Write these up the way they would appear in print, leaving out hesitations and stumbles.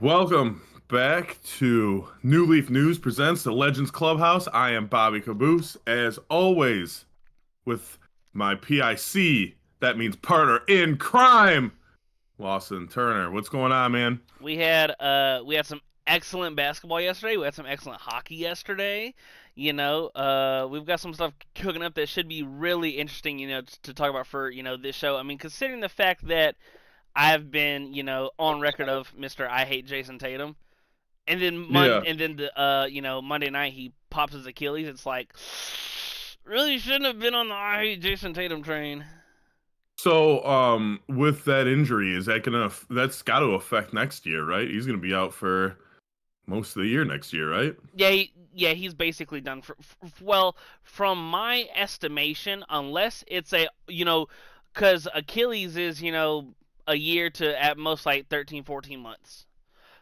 Welcome back to New Leaf News presents the Legends Clubhouse. I am Bobby Kaboose, as always, with my PIC, that means partner in crime, Lawson Turner. What's going on, man? We had some excellent basketball yesterday. We had some excellent hockey yesterday. We've got some stuff cooking up that should be really interesting, to talk about for, this show. I mean, considering the fact that I've been, on record of Mr. I hate Jason Tatum. And then Yeah. Monday night he pops his Achilles. It's like really shouldn't have been on the I hate Jason Tatum train. So, with that injury, that's got to affect next year, right? He's gonna be out for most of the year next year, right? Yeah, he's basically done well, from my estimation, unless it's because Achilles is, a year to at most like 13, 14 months.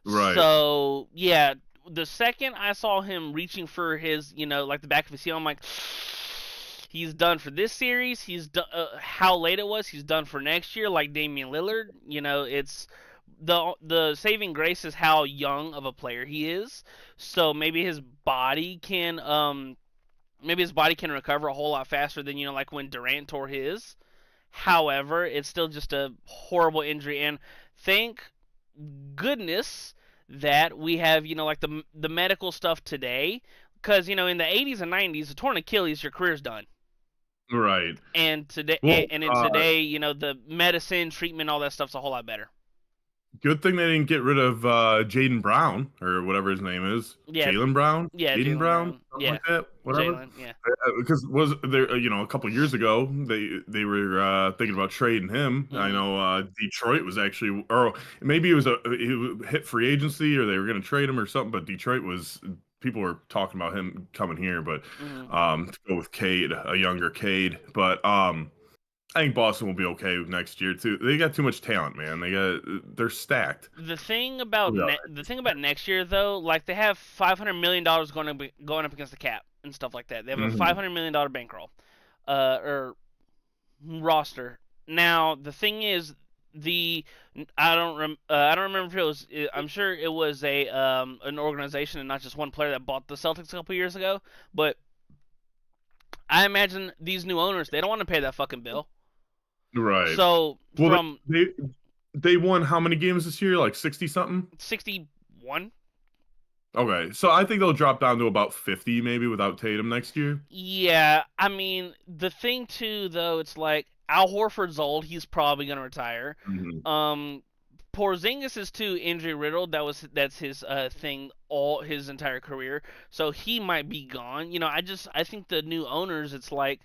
Right. So, yeah, the second I saw him reaching for his, like the back of his heel, I'm like, he's done for this series. He's done, how late it was, he's done for next year, like Damian Lillard. It's the saving grace is how young of a player he is. So maybe his body can recover a whole lot faster than like when Durant tore his. However, it's still just a horrible injury, and thank goodness that we have like the medical stuff today, because in the 80s and 90s, a torn Achilles, your career's done. Right. And today, Well, and in today, the medicine, treatment, all that stuff's a whole lot better. good thing they didn't get rid of Jaden Brown or whatever his name is. Yeah, Jalen Brown? yeah, Jaden Jalen Brown? Brown, Something yeah, like that? Whatever. Jalen, yeah. Because was there, a couple years ago, they were thinking about trading him. I Hmm. know Detroit was actually, or maybe he hit free agency or they were going to trade him or something, but Detroit was, people were talking about him coming here, but Hmm. to go with Cade, a younger Cade. But I think Boston will be okay next year too. They got too much talent, man. They're stacked. Yeah. The thing about next year, though, like they have $500 million going up against the cap and stuff like that. They have a Mhm. $500 million bankroll, or roster. Now the thing is, the I don't remember if it was. I'm sure it was an organization and not just one player that bought the Celtics a couple years ago. But I imagine these new owners, they don't want to pay that fucking bill. Right. So Well, from they won how many games this year? Like 60 something? 61. Okay. So I think they'll drop down to about 50 maybe without Tatum next year. Yeah, I mean, the thing too, though, it's like Al Horford's old. He's probably gonna retire. Mhm. Um, Porzingis is too injury riddled. That's his thing all his entire career. So he might be gone. I think the new owners, it's like,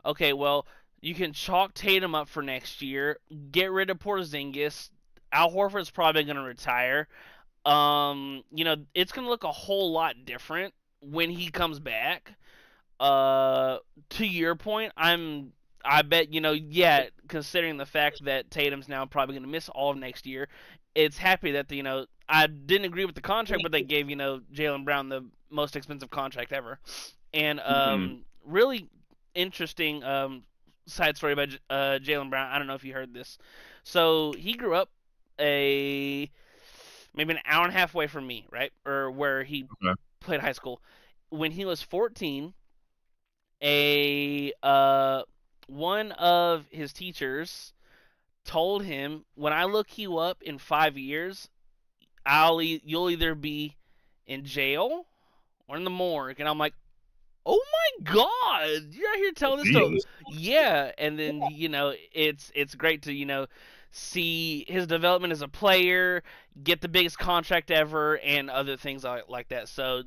okay, well, you can chalk Tatum up for next year. Get rid of Porzingis. Al Horford's probably gonna retire. It's gonna look a whole lot different when he comes back. To your point, I bet yeah, considering the fact that Tatum's now probably going to miss all of next year, it's happy that I didn't agree with the contract, but they gave Jalen Brown the most expensive contract ever, and Mhm. really interesting side story about Jalen Brown. I don't know if you heard this. So he grew up a maybe an hour and a half away from me, right, or where he Okay. played high school. When he was 14, a one of his teachers told him, "When I look you up in 5 years, you'll either be in jail or in the morgue." And I'm like, "Oh my god, you're out here telling this to Jesus. yeah." And then it's great to see his development as a player, get the biggest contract ever, and other things like that. So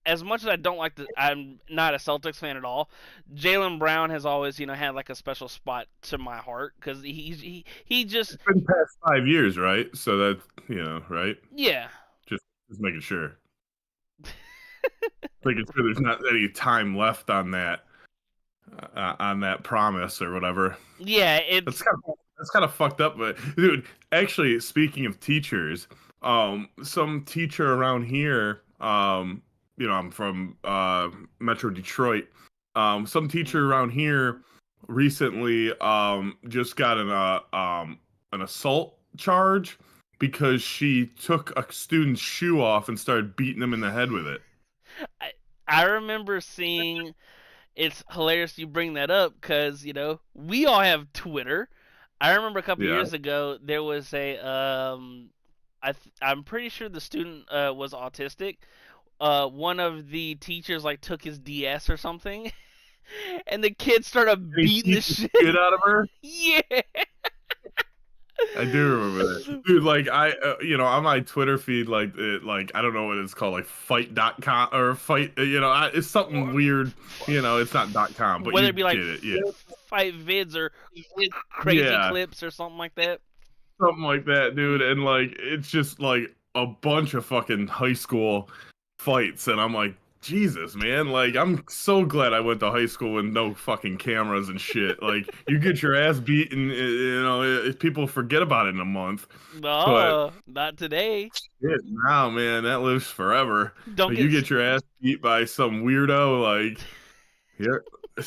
as much as I don't like I'm not a Celtics fan at all. Jalen Brown has always, had like a special spot to my heart because he just It's been past 5 years, right? So that, right? yeah. Just making sure. Making sure there's not any time left on that promise or whatever. Yeah, That's it's kind of that's kind of fucked up, but dude, actually, speaking of teachers, some teacher around here, I'm from Metro Detroit. Some teacher around here recently just got an assault charge because she took a student's shoe off and started beating him in the head with it. I, I remember seeing. It's hilarious you bring that up because we all have Twitter. I remember a couple Yeah. years ago there was I'm pretty sure the student was autistic. One of the teachers like took his DS or something, and the kid started And he beating the beat the shit. shit out of her. Yeah. I do remember that. Dude, like on my Twitter feed, like I don't know what it's called, like fight.com or fight, it's something weird, it's not .com, but Whether you it be like get it. Yeah. fight vids or crazy Yeah. clips or something like that. Something like that, dude. And like it's just like a bunch of fucking high school fights, and I'm like, Jesus, man, like I'm so glad I went to high school with no fucking cameras and shit. Like you get your ass beat, and people forget about it in a month. But No, not today. shit, now, man, that lives forever. Don't Like get you get your ass beat by some weirdo, like yeah.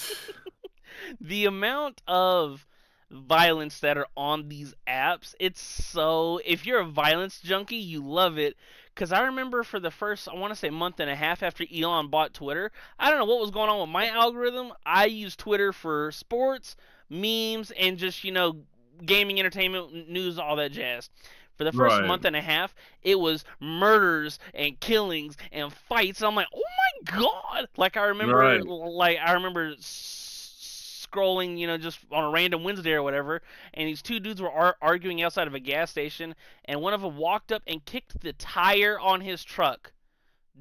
the amount of violence that are on these apps. It's so, if you're a violence junkie, you love it. Because I remember for the first, I want to say, month and a half after Elon bought Twitter, I don't know what was going on with my algorithm. I used Twitter for sports, memes, and just gaming, entertainment, news, all that jazz. For the first Right, month and a half, it was murders and killings and fights. And I'm like, oh my god! right, Like I remember scrolling, just on a random Wednesday or whatever, and these two dudes were arguing outside of a gas station, and one of them walked up and kicked the tire on his truck.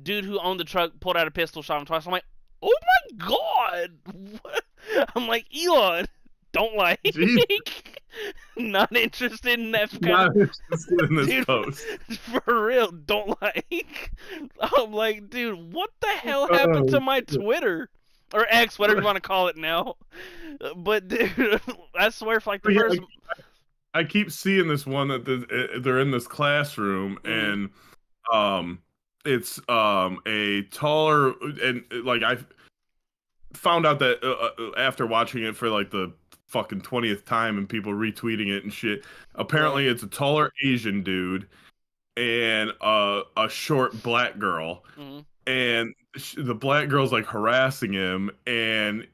Dude who owned the truck pulled out a pistol, shot him twice. I'm like, oh my god! What? I'm like, Elon, don't like. Jesus, Not interested in that kind not of. interested in this Dude, post. for real, don't like. I'm like, dude, what the hell happened to Oh, my Twitter? Or X, whatever you want to call it now. But, dude, I swear for like the yeah, first. I keep seeing this one that they're in this classroom, Mm, and it's a taller, and like I found out that after watching it for like the fucking 20th time and people retweeting it and shit. right. Apparently, it's a taller Asian dude and a short black girl, Mm. and the black girl's like harassing him, and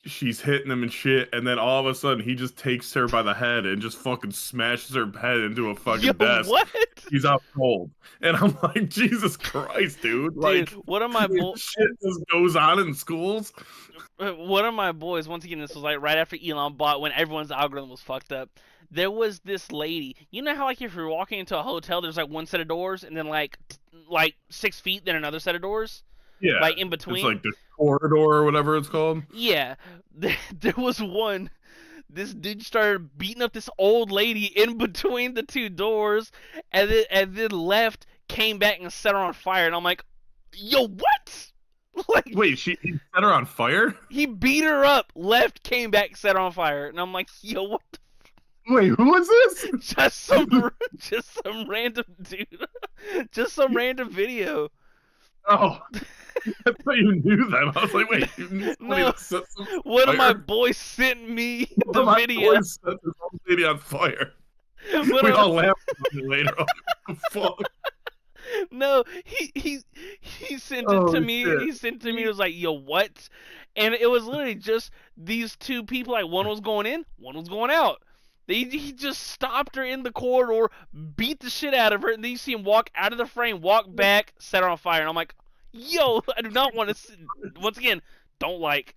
she's hitting him and shit, and then all of a sudden he just takes her by the head and just fucking smashes her head into a Yo, fucking desk. what? He's out cold. And I'm like, Jesus Christ, dude. Dude, Like, one of my shit just goes on in schools. one of my boys, once again, this was like right after Elon bought, when everyone's algorithm was fucked up. There was this lady. You know how like if you're walking into a hotel, there's like one set of doors, and then like 6 feet, then another set of doors, Yeah. like in It's between. like the corridor or whatever it's called. Yeah, there was one. This dude started beating up this old lady in between the two doors, and then left, came back and set her on fire. And I'm like, yo, what? Like, Wait, he set her on fire? he beat her up, left, came back, set her on fire. And I'm like, yo, what? Wait, who is this? Just some random dude, just some random video. Oh, I thought you knew them. I was like, wait, you knew somebody No, that set some one of my fire? boys sent me One the of my video. boys set this old lady on fire. One We of, all laughed about it later. Fuck. No, he sent it Oh to me. shit. He sent it to me. It was like, yo, what? And it was literally just these two people. Like, one was going in, one was going out. He just stopped her in the corridor, beat the shit out of her, and then you see him walk out of the frame, walk back, set her on fire. And I'm like, yo, I do not want to. Once again, don't like.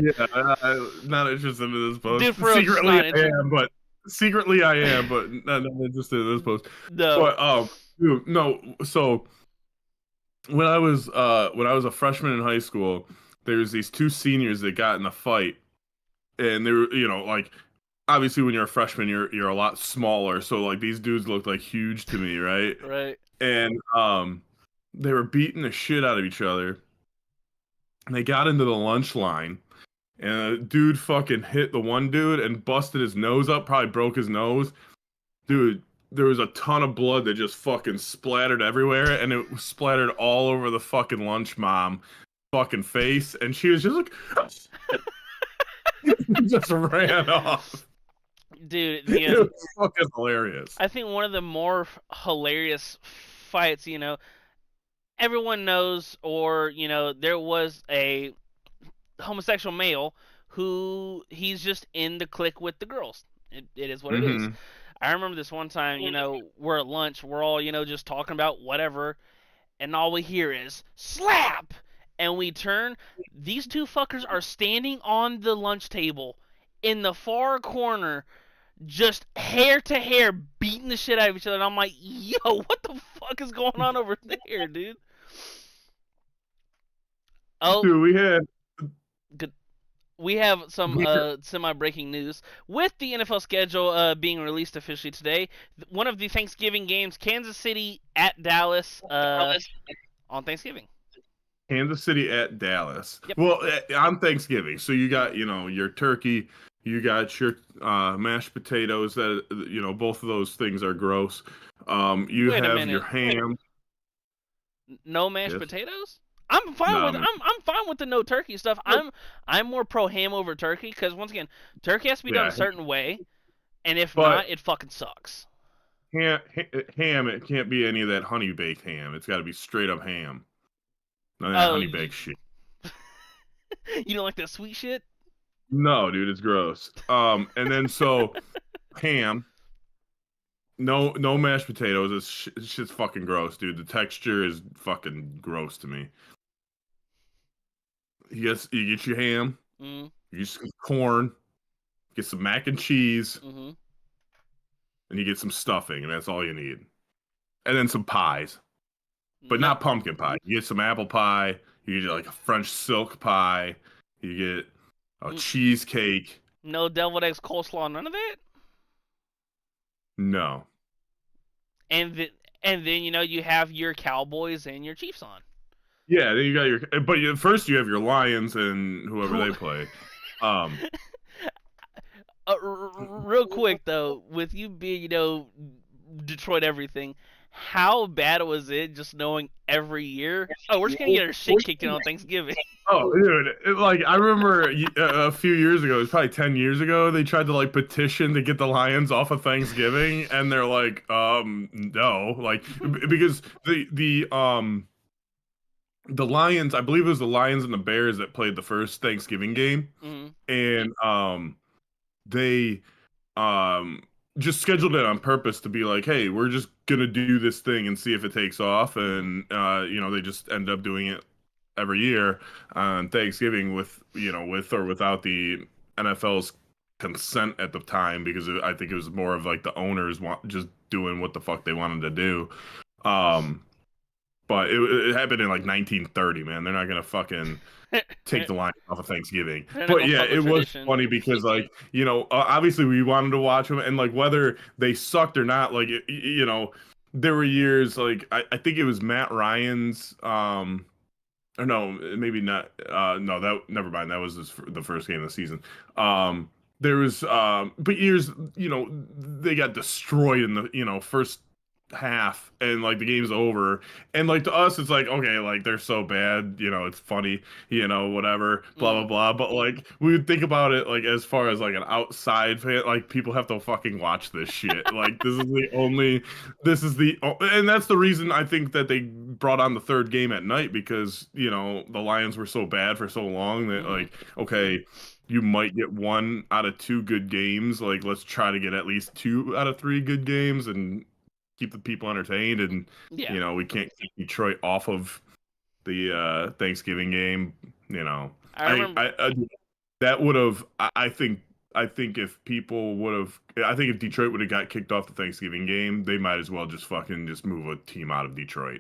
Yeah, I'm not interested in this post. Dude, for real, just Secretly, not I interested. am, but secretly I am, but not interested in this post. No. But dude, no. So when I was a freshman in high school, there was these two seniors that got in a fight, and they were, like obviously when you're a freshman, you're a lot smaller, so like these dudes looked like huge to me, right? Right. And they were beating the shit out of each other. And they got into the lunch line, and a dude fucking hit the one dude and busted his nose up, probably broke his nose. Dude, there was a ton of blood that just fucking splattered everywhere, and it splattered all over the fucking lunch mom fucking face, and she was just like, just ran off. dude. It was fucking hilarious. I think one of the more hilarious fights, everyone knows, or there was a homosexual male who he's just in the clique with the girls. It is what it is. Mm-hmm. I remember this one time, we're at lunch, we're all, just talking about whatever, and all we hear is slap, and we turn. These two fuckers are standing on the lunch table in the far corner, just hair to hair, beating the shit out of each other. And I'm like, yo, what the fuck is going on over there, dude? Oh, Dude, good. We have some we semi-breaking news with the NFL schedule being released officially today. One of the Thanksgiving games, Kansas City at Dallas on Thanksgiving. Kansas City at Dallas. Yep. Well, on Thanksgiving, so you got your turkey, you got your mashed potatoes. That both of those things are gross. You Wait a have minute. your ham. No mashed Yes. potatoes? I'm fine with I'm fine with the no turkey stuff. I'm more pro ham over turkey because once again, turkey has to be done a certain way, and if but not, it fucking sucks. ham, it can't be any of that honey baked ham. It's got to be straight up ham. None of that Oh, honey baked shit. you don't like that sweet shit? No, dude, it's gross. And then so ham. No mashed potatoes. It's shit's fucking gross, dude. The texture is fucking gross to me. You get your ham, Mm. you get some corn, get some mac and cheese, Mm-hmm. and you get some stuffing, and that's all you need. And then some pies, but No, not pumpkin pie. You get some apple pie. You get like a French silk pie. You get a cheesecake. no deviled eggs, coleslaw, none of that. No. And then you have your Cowboys and your Chiefs on. Yeah, then you got first you have your Lions and whoever they play. Real quick though, with you being Detroit everything, how bad was it just knowing every year? Oh, we're just gonna get our shit kicked in on Thanksgiving. Oh, dude! I remember a few years ago, it was probably 10 years ago. They tried to petition to get the Lions off of Thanksgiving, and they're like, no, because the Lions, I believe it was the Lions and the Bears that played the first Thanksgiving game, and they just scheduled it on purpose to be like, hey, we're just gonna do this thing and see if it takes off, and they just end up doing it every year on Thanksgiving with or without the NFL's consent at the time, because I think it was more of the owners just doing what the fuck they wanted to do. But it happened in 1930, man. They're not gonna fucking take the line off of Thanksgiving. But yeah, it was funny because obviously we wanted to watch them, and whether they sucked or not, there were years I think it was Matt Ryan's or no, maybe not. No, that never mind. That was the first game of the season. There was, but years, they got destroyed in the first half, and the game's over, and to us it's okay, they're so bad, it's funny, whatever, blah blah blah. But we would think about it as far as an outside fan, people have to fucking watch this shit. And that's the reason I think that they brought on the third game at night, because the Lions were so bad for so long that okay, you might get 1 out of 2 good games, let's try to get at least 2 out of 3 good games and keep the people entertained. And we can't keep Detroit off of the Thanksgiving game. I remember that would have. I think if people would have, I think if Detroit would have got kicked off the Thanksgiving game, they might as well just move a team out of Detroit.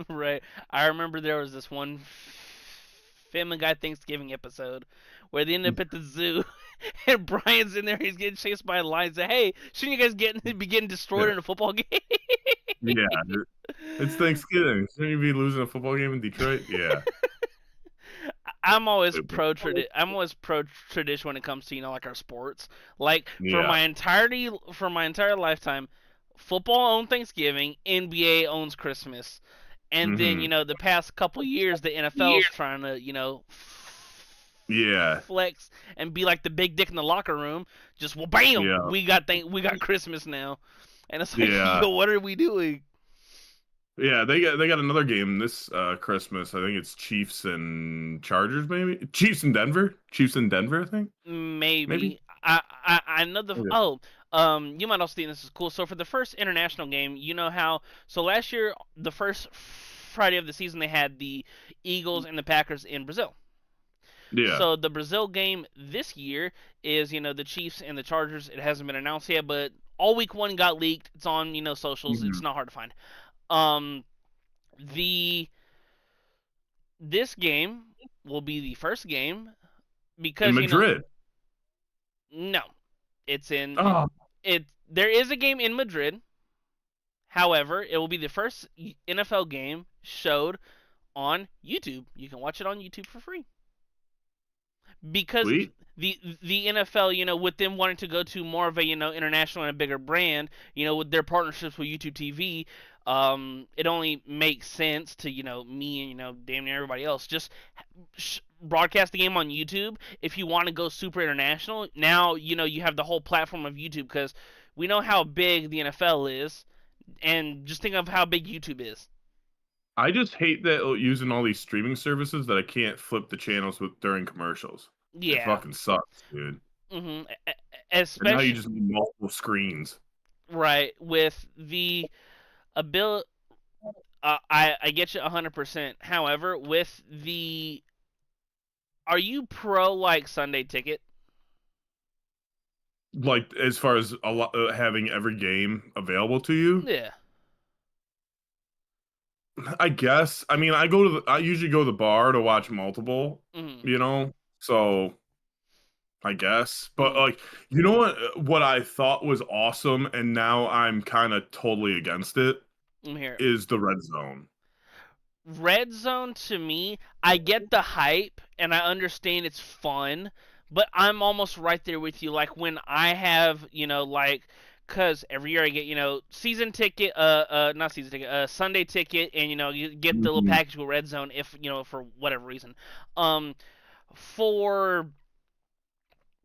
Right. I remember there was this one Family Guy Thanksgiving episode where they ended up at the zoo, and Brian's in there. He's getting chased by lions. Hey, shouldn't you guys be getting destroyed in a football game? Yeah, it's Thanksgiving. Shouldn't you be losing a football game in Detroit? Yeah. I'm always pro tradition when it comes to our sports. For my entire lifetime, football owns Thanksgiving, NBA owns Christmas, and then the past couple years the NFL's trying to Yeah, flex and be like the big dick in the locker room. Just well, bam, yeah, we got Christmas now, and it's like, yeah, yo, what are we doing? yeah. They got another game this Christmas. I think it's Chiefs and Chargers, maybe Chiefs and Denver. Chiefs and Denver, I think. Maybe. Maybe I know the Yeah. oh you might also think this is cool. So for the first international game, you know how so last year the first Friday of the season they had the Eagles and the Packers in Brazil. Yeah. So the Brazil game this year is the Chiefs and the Chargers. It hasn't been announced yet, but all week one got leaked. It's on socials. It's Mhm. not hard to find. Um, the this game will be the first game In because Madrid. no, it's in Oh, it. There is a game in Madrid. However, it will be the first NFL game showed on YouTube. You can watch it on YouTube for free. Because sweet. the NFL, with them wanting to go to more of a international and a bigger brand, with their partnerships with YouTube TV, it only makes sense to me and damn near everybody else just broadcast the game on YouTube. If you want to go super international, now you have the whole platform of YouTube because we know how big the NFL is, and just think of how big YouTube is. I just hate that using all these streaming services that I can't flip the channels with during commercials. It Yeah. fucking sucks, dude. hmm And now you Especially just need multiple screens. right with the ability. I get you 100%. However, with the are you pro like Sunday Ticket? Like as far as a lot, having every game available to you, Yeah. I guess. I mean, I usually go to the bar to watch multiple, hmm you know. So I guess. But hmm like, you know what I thought was awesome and now I'm kind of totally against it I'm here. is the red zone. Red Zone to me, I get the hype and I understand it's fun, but I'm almost right there with you. Like when I have, like, cause every year I get, season ticket, not season ticket, Sunday ticket, and you get the little Mhm. package with Red Zone if for whatever reason. Um, for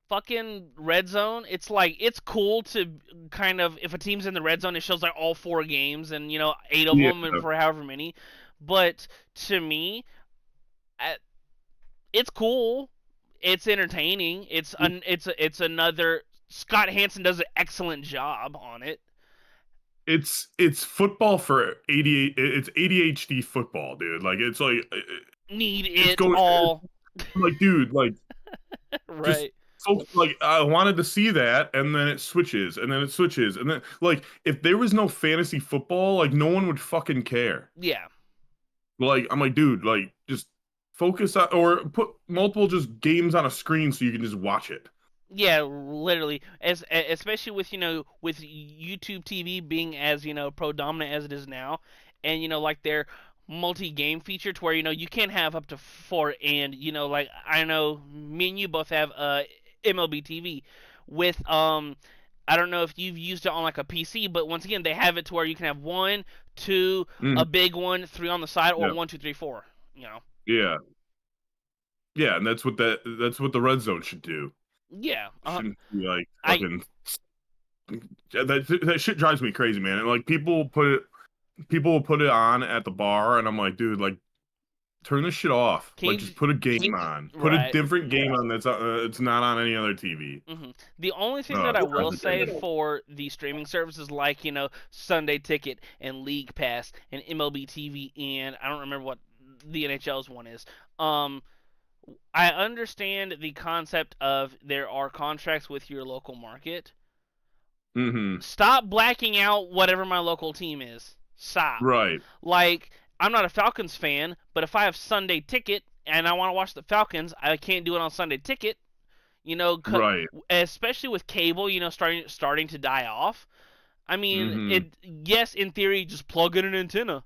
fucking red zone, it's like it's cool to kind of if a team's in the red zone, it shows like all four games and eight of Yeah. them and for however many. But to me, it's cool. It's entertaining. It's another Scott Hansen does an excellent job on it. It's football for 88 it's ADHD football, dude. Like it's like Need it's it going all like dude, like just right. so like I wanted to see that and then it switches and then it switches and then like if there was no fantasy football, like no one would fucking care. Yeah. Like I'm like, dude, like just focus on or put multiple just games on a screen so you can just watch it. Yeah, literally, especially with with YouTube TV being as predominant as it is now, and like their multi-game feature to where you can have up to four, and like I know me and you both have MLB TV with I don't know if you've used it on like a PC, but once again they have it to where you can have one, two, Mhm. a big one, three on the side, or Yeah. one, two, three, four. You know, Yeah. Yeah, and that's what the red zone should do. yeah, Shouldn't be like I fucking that shit drives me crazy, man. And like people will put it on at the bar and I'm like, dude, like turn this shit off. can Like you just put a game on. Put a right. different game on that's it's not on any other TV. The only thing that It I drives will me say crazy. for the streaming services like Sunday Ticket and League Pass and MLB TV and I don't remember what the NHL's one is. Um, I understand the concept of there are contracts with your local market. Mm-hmm. Stop blacking out whatever my local team is. Stop. Right. Like I'm not a Falcons fan, but if I have Sunday Ticket and I want to watch the Falcons, I can't do it on Sunday Ticket. Right. Especially with cable, starting to die off. I mean, Mm-hmm. it yes, in theory, just plug in an antenna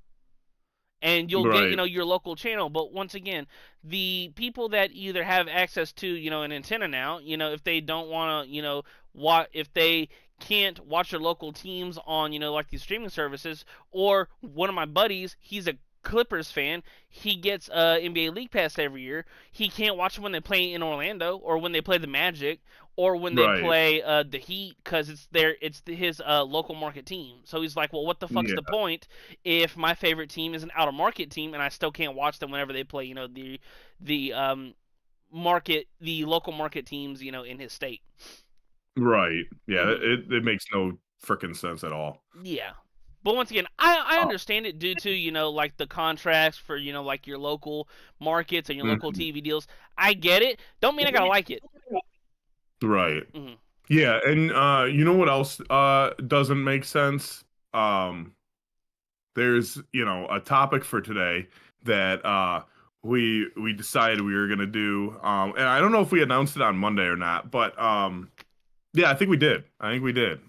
and you'll get Right. your local channel. But once again, the people that either have access to an antenna now, if they don't want to, if they can't watch their local teams on like these streaming services, or one of my buddies, he's a Clippers fan, he gets NBA League Pass every year. He can't watch them when they play in Orlando or when they play the Magic or when they Right. play the Heat because his local market team. So he's like, well, what the fuck's Yeah. the point if my favorite team is an out of market team and I still can't watch them whenever they play, the local market teams, in his state. Right. Yeah. Hmm. It makes no freaking sense at all. Yeah. But once again, I Uh, understand it due to, like the contracts for, like your local markets and your local mhm. TV deals. I get it. Don't mean I gotta like it. Right. Hmm. Yeah, and you know what else doesn't make sense? Um, there's, a topic for today that we decided we were gonna do. And I don't know if we announced it on Monday or not, but yeah, I think we did. I think we did.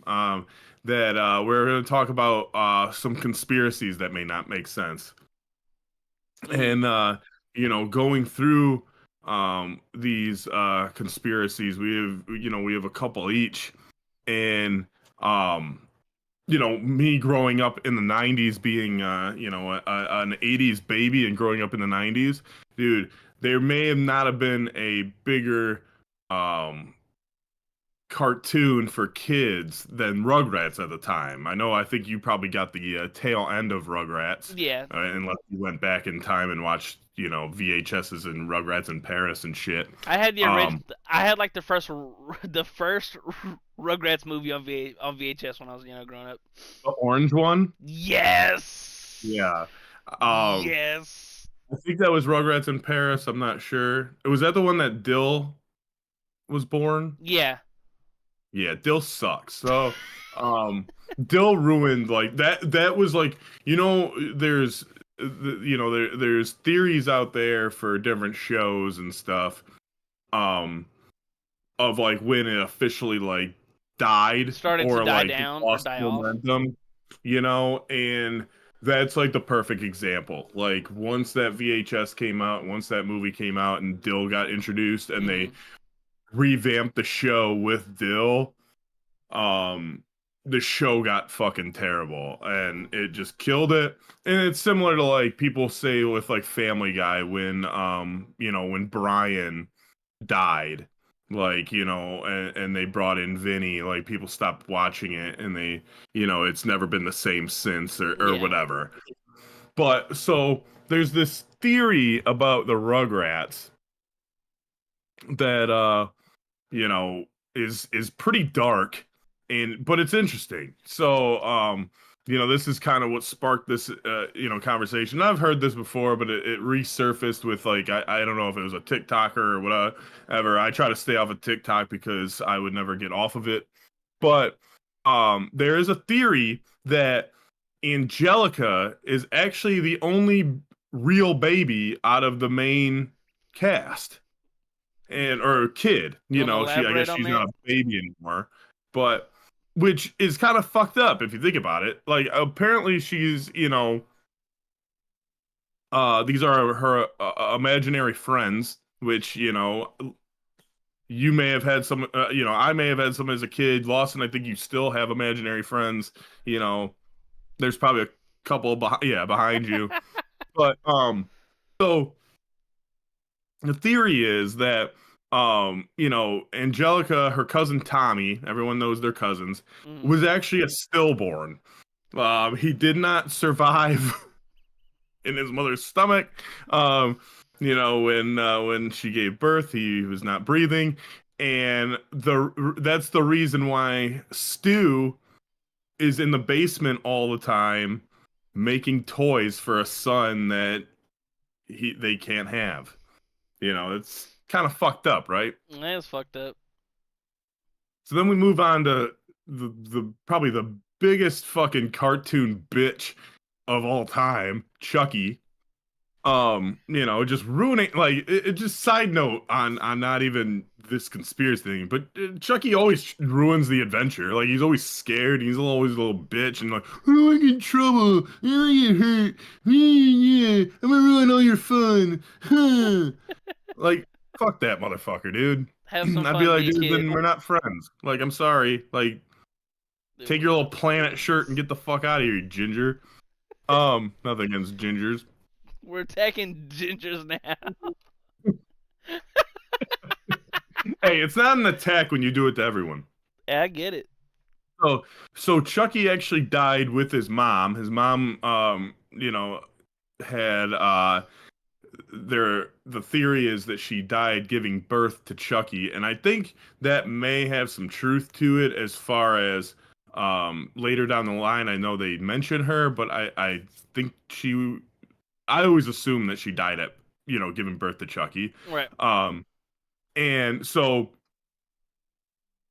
That we're gonna talk about some conspiracies that may not make sense. Ooh. And going through these conspiracies, we have a couple each. And me growing up in the 90s, being an 80s baby and growing up in the 90s, dude, there may have not have been a bigger um cartoon for kids than Rugrats at the time. I think you probably got the tail end of Rugrats, Yeah. unless you went back in time and watched, VHSs and Rugrats in Paris and shit. I had the original. Um, I had like the first Rugrats movie on VHS when I was, growing up. the orange one, Yes. yeah. Um, Yes. I think that was Rugrats in Paris. I'm not sure. Was that the one that Dill was born? Yeah. Yeah, Dill sucks. So, Dill ruined like that. That was like, there's there's theories out there for different shows and stuff. Um, of like when it officially like died Started to or die like down or lost die off. momentum, and that's like the perfect example. Like once that VHS came out, once that movie came out, and Dill got introduced, and they Hmm. revamped the show with Dill, um, the show got fucking terrible, and it just killed it. And it's similar to like people say with like Family Guy when when Brian died, like, and they brought in Vinny, like people stopped watching it, and they, it's never been the same since, or Yeah. whatever. But so there's this theory about the Rugrats that you know is pretty dark, and but it's interesting. So this is kind of what sparked this conversation. I've heard this before, but it resurfaced with like I don't know if it was a TikToker or whatever. I try to stay off of TikTok because I would never get off of it. But there is a theory that Angelica is actually the only real baby out of the main cast, and or kid. You want to I guess elaborate on she's that? not a baby anymore, but which is kind of fucked up if you think about it. Like apparently she's, these are her imaginary friends, which, you may have had some, I may have had some as a kid. Lawson, I think you still have imaginary friends. You know, there's probably a couple behind you. But so the theory is that Angelica, her cousin Tommy, everyone knows their cousins, Mm. was actually a stillborn. He did not survive in his mother's stomach. When she gave birth, he was not breathing, and that's the reason why Stu is in the basement all the time making toys for a son that they can't have. It's kind of fucked up, right? That's fucked up. So then we move on to the probably the biggest fucking cartoon bitch of all time, Chucky. Just ruining like it just side note on not even this conspiracy thing, but Chucky always ruins the adventure. Like he's always scared, he's always a little bitch and like, I don't want to get in trouble, I don't want to get hurt. Yeah, I'm gonna ruin all your fun. Huh. Like, fuck that motherfucker, dude. Have some I'd be fun, like, be a dude, kid. then we're not friends. Like, I'm sorry. Like, Then take we're your little not planet shirt and friends. get the fuck out of here, you ginger. Nothing against gingers. We're attacking gingers now. Hey, it's not an attack when you do it to everyone. I get it. So Chucky actually died with his mom. His mom, had the theory is that she died giving birth to Chucky, and I think that may have some truth to it as far as later down the line. I know they mention her, but I think I always assume that she died at giving birth to Chucky. Right. Um, and so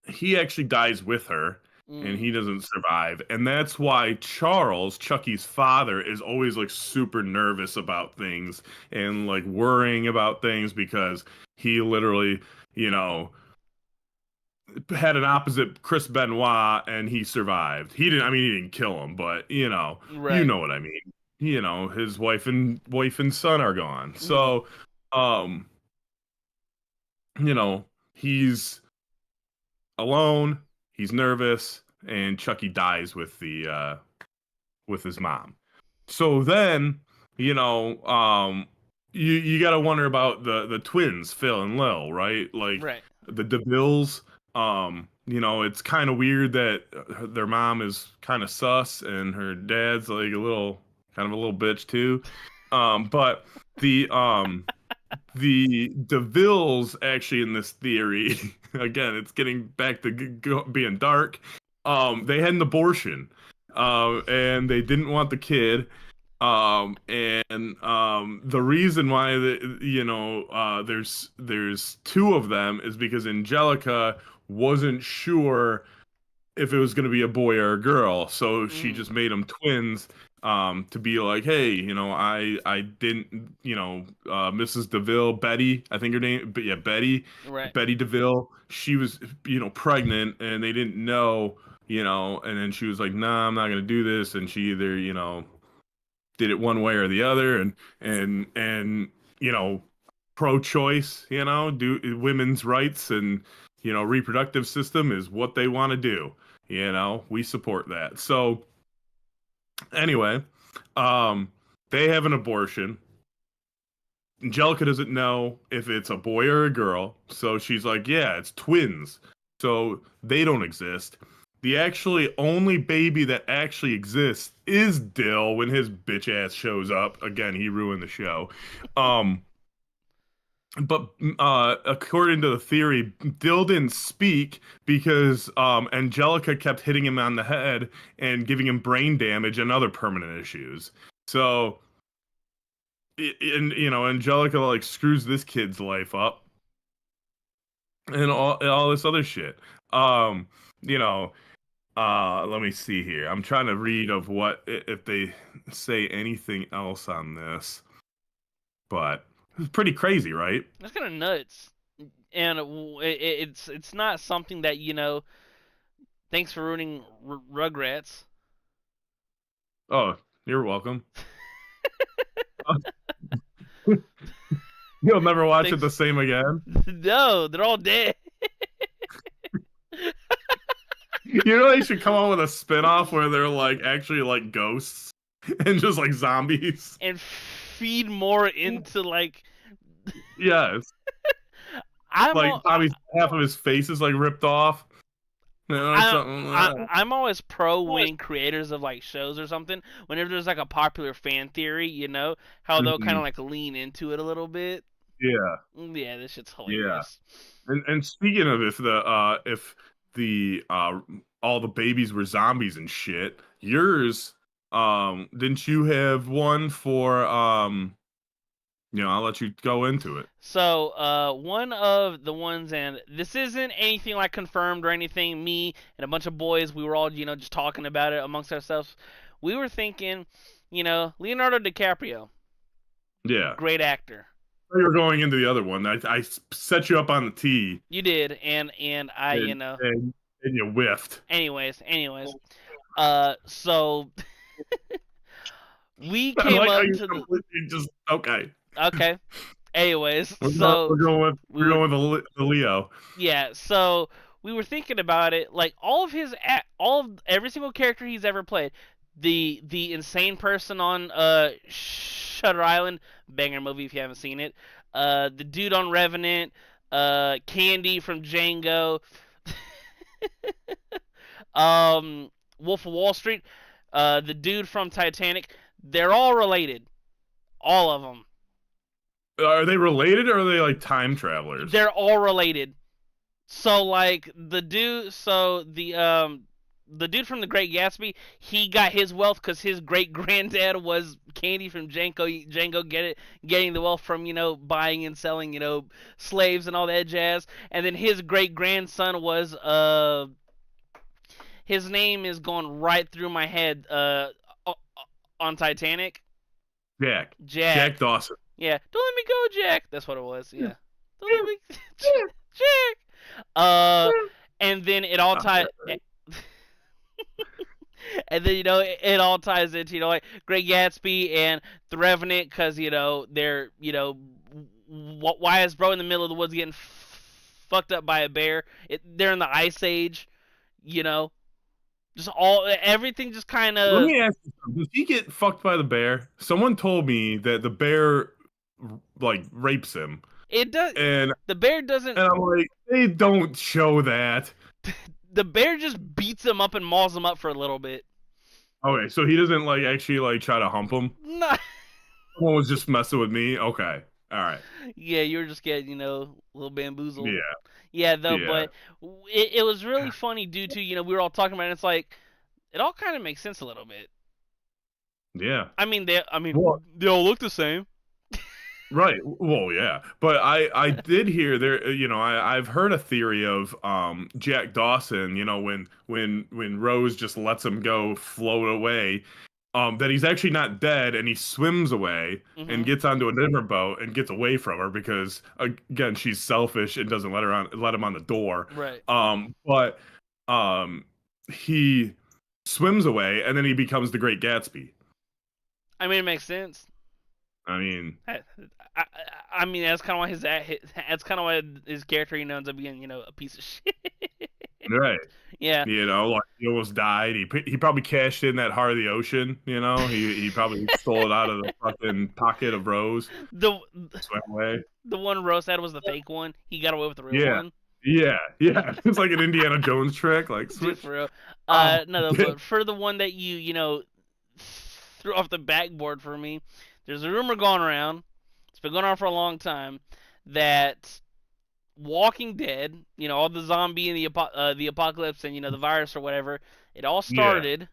he actually dies with her, and Mm. he doesn't survive, and that's why Charles, Chucky's father, is always like super nervous about things and like worrying about things because he literally, you know, had an opposite Chris Benoit and he survived. He didn't. I mean, he didn't kill him, but you Right. know what I mean. His wife and son are gone. Mm. So, um, he's alone. He's nervous, and Chucky dies with his mom. So then, you know, um, you got to wonder about the twins, Phil and Lil, right? Like Right. the DeVilles. It's kind of weird that their mom is kind of sus and her dad's like kind of a little bitch too. But the the DeVilles actually in this theory, again, it's getting back to being dark. They had an abortion, and they didn't want the kid. And the reason why there's two of them is because Angelica wasn't sure if it was going to be a boy or a girl, so she Mm. just made them twins, to be like, hey, I didn't, Mrs. DeVille, Betty, I think her name, but yeah, Right. Betty DeVille, she was, pregnant, and they didn't know, and then she was like, nah, I'm not going to do this, and she either, did it one way or the other, and you know pro-choice, do women's rights, and reproductive system is what they want to do. We support that. So anyway, um they have an abortion. Angelica doesn't know if it's a boy or a girl, so she's like, yeah, it's twins, so they don't exist. The actually only baby that actually exists is Dill when his bitch ass shows up. Again, he ruined the show. Um, but according to the theory, Dill didn't speak because Angelica kept hitting him on the head and giving him brain damage and other permanent issues. So, and Angelica like screws this kid's life up and all this other shit. Um, you know, let me see here. I'm trying to read of what if they say anything else on this, but it's pretty crazy, right? That's kind of nuts. And it's not something that Thanks for ruining Rugrats. Oh, you're welcome. You'll never watch it the Thanks. same again. No, they're all dead. They should come out with a spin-off where they're like actually like ghosts and just like zombies. And feed more into like Yes. I'm Like Bobby's half of his face is like ripped off. Or I, something. I'm always pro when creators of like shows or something, whenever there's like a popular fan theory, how they'll kind of Mhm. like lean into it a little bit. Yeah. Yeah, this shit's Yeah. hilarious. And speaking of if the all the babies were zombies and shit, yours, didn't you have one for I'll let you go into it. So, one of the ones, and this isn't anything like confirmed or anything. Me and a bunch of boys, we were all, just talking about it amongst ourselves. We were thinking, Leonardo DiCaprio, Yeah. great actor. You were going into the other one. I set you up on the tee, You did, and I, and you whiffed. anyways, so we I came like how up you to the completely just okay. okay. Anyways, We're going, so we're going with we we're were going with the Leo. yeah, so we were thinking about it, like all of his all of every single character he's ever played, the insane person on Shutter Island, banger movie if you haven't seen it. The dude on Revenant, Candy from Django, Wolf of Wall Street, the dude from Titanic. They're all related, all of them. Are they related or are they like time travelers? They're all related. So like the dude from The Great Gatsby, he got his wealth because his great granddad was Candy from Django getting the wealth from buying and selling slaves and all that jazz. And then his great grandson was his name is going right through my head on Titanic. Jack. Jack. Jack Dawson. Yeah, don't let me go, Jack. That's what it was. Yeah, don't let me, Jack. And then it all ties. And then it all ties into like Great Gatsby and The Revenant because they're why is bro in the middle of the woods getting fucked up by a bear? They're in the Ice Age, just everything just kind of. Let me ask you something. Does he get fucked by the bear? Someone told me that the bear like rapes him. It does. And the bear doesn't. And I'm like, they don't show that. The bear just beats him up and mauls him up for a little bit. Okay, so he doesn't like actually like try to hump him? No. Someone was just messing with me? Okay. Alright. Yeah, you were just getting, a little bamboozled. Yeah. Yeah, though, Yeah. but it was really funny due to, we were all talking about it, and it's like, it all kind of makes sense a little bit. Yeah. I mean, they all look the same. Right. Well, yeah. But I did hear there, I've heard a theory of Jack Dawson, when Rose just lets him go float away, that he's actually not dead and he swims away and gets onto a different boat and gets away from her because again, she's selfish and doesn't let him on the door. Right. But he swims away and then he becomes the Great Gatsby. I mean, it makes sense. I mean, that's kind of why that's kind of why his character ends up being a piece of shit. Right. Yeah. Like he almost died. He probably cashed in that Heart of the Ocean. He probably stole it out of the fucking pocket of Rose. Swam away. The one Rose had was the fake one. He got away with the real one. Yeah. It's like an Indiana Jones trick. Like switch. Dude, for real. No, but for the one that you threw off the backboard for me. There's a rumor going around. It's been going on for a long time that Walking Dead, all the zombie and the apocalypse and the virus or whatever, it all started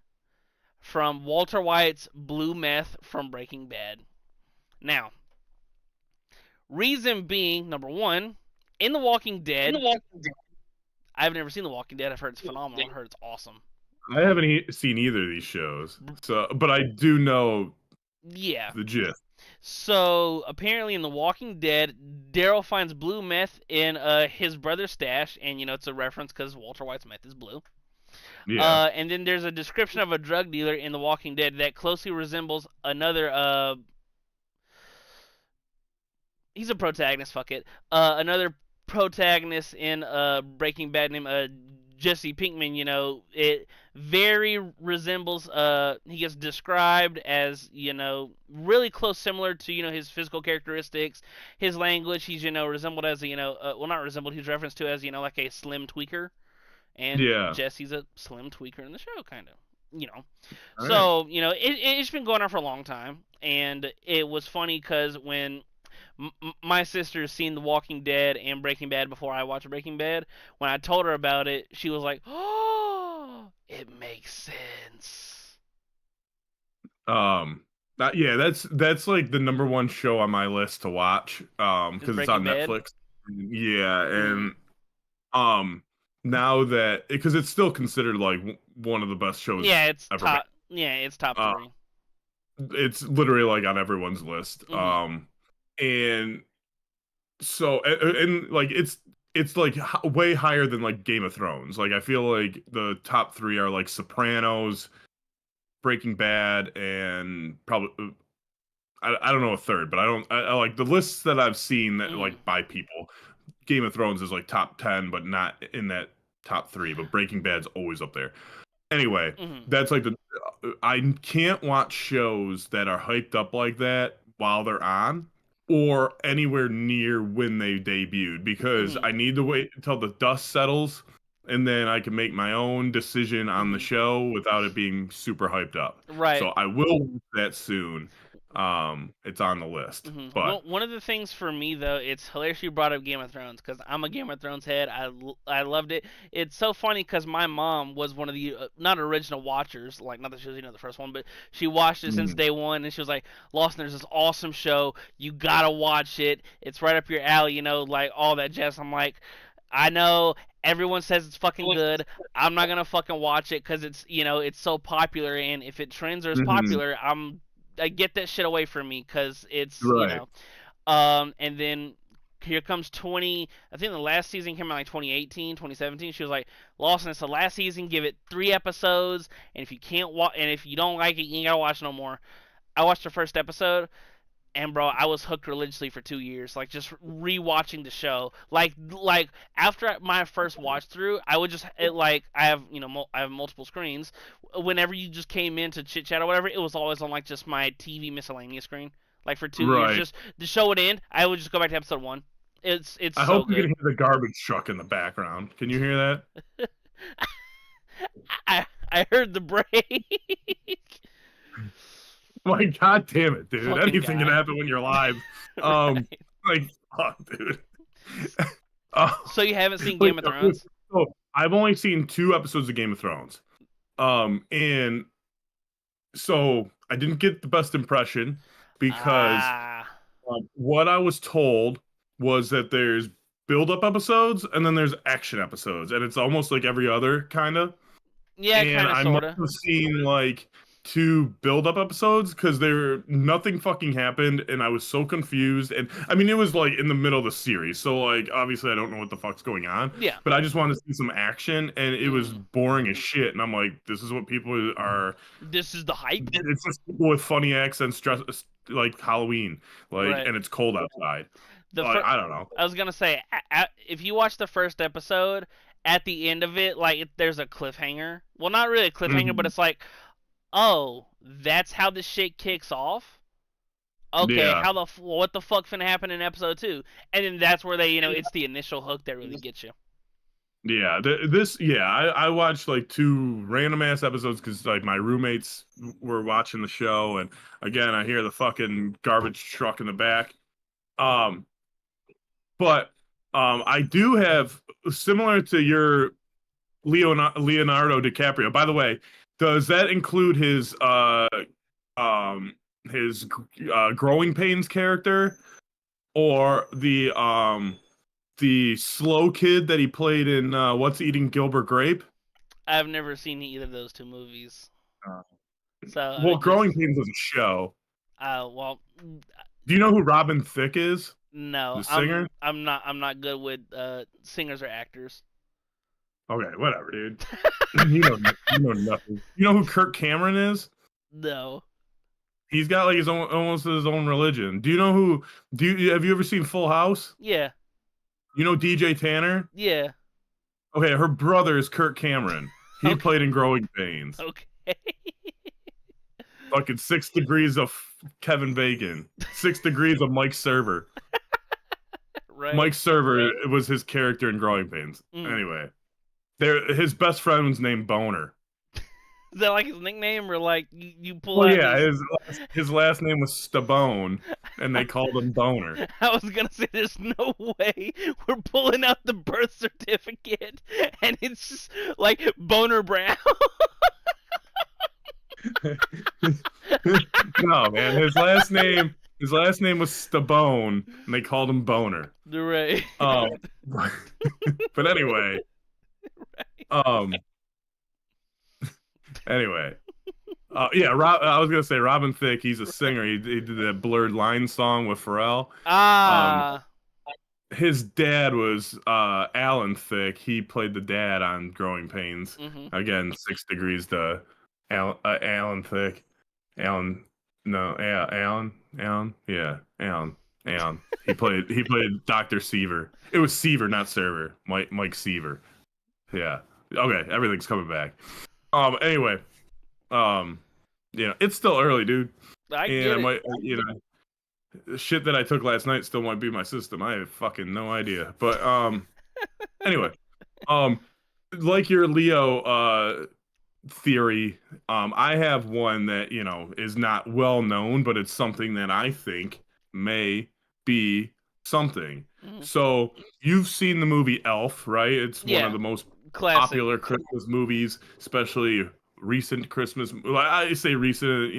from Walter White's blue meth from Breaking Bad. Now, reason being, number one, in The Walking Dead, I've never seen The Walking Dead. I've heard it's phenomenal. I've heard it's awesome. I haven't seen either of these shows, but I do know. Yeah. The gist. So apparently in The Walking Dead, Daryl finds blue meth in his brother's stash, and it's a reference because Walter White's meth is blue. Yeah. And then there's a description of a drug dealer in The Walking Dead that closely resembles another. He's a protagonist. Fuck it. Another protagonist in Breaking Bad named Jesse Pinkman. It very resembles he gets described as really close, similar to his physical characteristics, his language. He's resembled as well, not resembled, he's referenced to as like a slim tweaker, and Jesse's a slim tweaker in the show, kind of. So it's been going on for a long time, and it was funny because when my sister's seen The Walking Dead and Breaking Bad before I watched Breaking Bad. When I told her about it, she was like, "Oh, it makes sense." That's like the number one show on my list to watch because it's on Netflix. Yeah, and now that because it's still considered like one of the best shows. Yeah, it's ever top. Made. Yeah, it's top 3. It's literally like on everyone's list. And so and like it's like way higher than like Game of Thrones. Like I feel like the top 3 are like Sopranos, Breaking Bad, and probably I don't know a third, but I like the lists that I've seen that like by people. Game of Thrones is like top 10, but not in that top 3. But Breaking Bad's always up there. Anyway, that's like I can't watch shows that are hyped up like that while they're on or anywhere near when they debuted because Mhm. I need to wait until the dust settles and then I can make my own decision on the Mhm. show without it being super hyped up. So Right. I will watch that soon. It's on the list. But One of the things for me though, it's hilarious you brought up Game of Thrones because I'm a Game of Thrones head. I loved it. It's so funny because my mom was one of the not original watchers, like not that she was the first one, but she watched it since mm, day one, and she was like, "Lawson, there's this awesome show. You gotta watch it. It's right up your alley. Like all that jazz." I'm like, I know everyone says it's fucking good. I'm not gonna fucking watch it because it's so popular, and if it trends or is mhm, popular, I get that shit away from me because right. and then here comes 20. I think the last season came out like 2018, 2017. She was like, Lawson, it's the last season. Give it 3 episodes, and if you can't watch, and if you don't like it, you ain't gotta watch no more. I watched the first episode, and bro, I was hooked religiously for 2 years, like just rewatching the show. Like after my first watch through, I would just like I have I have multiple screens. Whenever you just came in to chit chat or whatever, it was always on like just my TV miscellaneous screen. Like for 2 years, Right. just the show would end, I would just go back to episode one. It's I so hope you can good. hear the garbage truck in the background. Can you hear that? I heard the break. Like, god damn it, dude. Fucking Anything can guy. happen when you're live. Um, Right. like, fuck, dude. Uh, So you haven't seen like, Game of Thrones? so I've only seen 2 episodes of Game of Thrones. And so I didn't get the best impression because Ah. what I was told was that there's build-up episodes and then there's action episodes, and it's almost like every other kind of. Yeah, And kind of, I must sorta. have seen like 2 build-up episodes because there nothing fucking happened, and I was so confused. And I mean, it was like in the middle of the series, so like obviously I don't know what the fuck's going on, Yeah. but I just wanted to see some action, and it was Mm. boring as shit. And I'm like, this is what people are. This is the hype. It's just people with funny accents, dress like Halloween, like, Right. and it's cold outside. The Like, first, I don't know. I was gonna say, if you watch the first episode, at the end of it, like there's a cliffhanger. Well, not really a cliffhanger, but Mhm. it's like, oh, that's how this shit kicks off. Okay, Yeah. what the fuck finna happen in episode two? And then that's where they, it's the initial hook that really gets you. Yeah, I watched like 2 random ass episodes because like my roommates were watching the show, and again I hear the fucking garbage truck in the back. Um, but I do have similar to your Leonardo DiCaprio. By the way, does that include um his Growing Pains character or the slow kid that he played in What's Eating Gilbert Grape? I've never seen either of those two movies, Uh, so I well, Growing just, Pains is a show. well, Do you know who Robin Thicke is? no, The singer? I'm not good with singers or actors. Okay, whatever, dude. You know nothing. You know who Kirk Cameron is? No. He's got like his own almost his own religion. Do you know who? Have you ever seen Full House? Yeah. You know DJ Tanner? Yeah. Okay, her brother is Kirk Cameron. He Okay. played in Growing Pains. Okay. Fucking 6 degrees of Kevin Bacon. 6 degrees of Mike Server. Right. Mike Server was his character in Growing Pains. Mm. Anyway, his best friend was named Boner. Is that like his nickname, or like you pull Well, out yeah, these? his last name was Stabone, and they called him Boner. I was gonna say, there's no way we're pulling out the birth certificate and it's just like Boner Brown. No, man, his last name was Stabone, and they called him Boner. Right. Um, but um, anyway, yeah, I was gonna say Robin Thicke. He's a singer. He did that Blurred Lines song with Pharrell. Um, Ah. his dad was Alan Thicke. He played the dad on Growing Pains. Mhm. Again, 6 degrees to Alan Thicke. Alan, no, Alan, yeah, Alan. He played Dr. Seaver. It was Seaver, not Server. Mike Seaver. Yeah. Okay, everything's coming back. Anyway, it's still early, dude, I and get I it. might, The shit that I took last night still might be in my system. I have fucking no idea. But anyway, um like your Leo theory, I have one that, is not well known, but it's something that I think may be something. Mhm. So you've seen the movie Elf, right? It's one of Yeah, the most classic. popular Christmas movies, especially recent Christmas. Well, I say recent,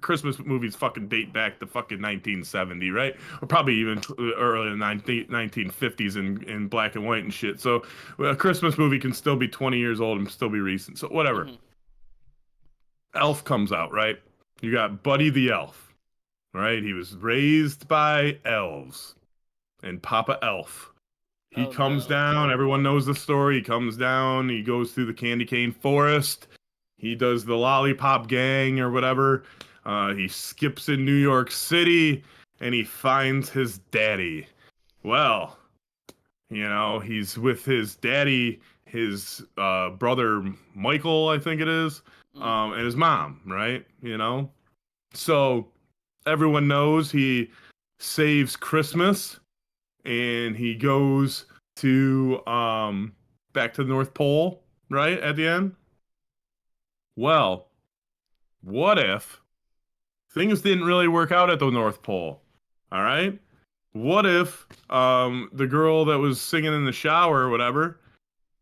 Christmas movies fucking date back to fucking 1970, right? Or probably even early 1950s in black and white and shit. So a Christmas movie can still be 20 years old and still be recent. So whatever. Hmm. Elf comes out, right? You got Buddy the Elf, right? He was raised by elves and Papa Elf. He Oh comes no. down. Everyone knows the story. He comes down. He goes through the candy cane forest. He does the lollipop gang or whatever. He skips in New York City and he finds his daddy. Well, he's with his daddy, his brother Michael, I think it is, Mm. and his mom, right? So everyone knows he saves Christmas and he goes to back to the North Pole, right at the end. Well, what if things didn't really work out at the North Pole? All right. What if the girl that was singing in the shower or whatever,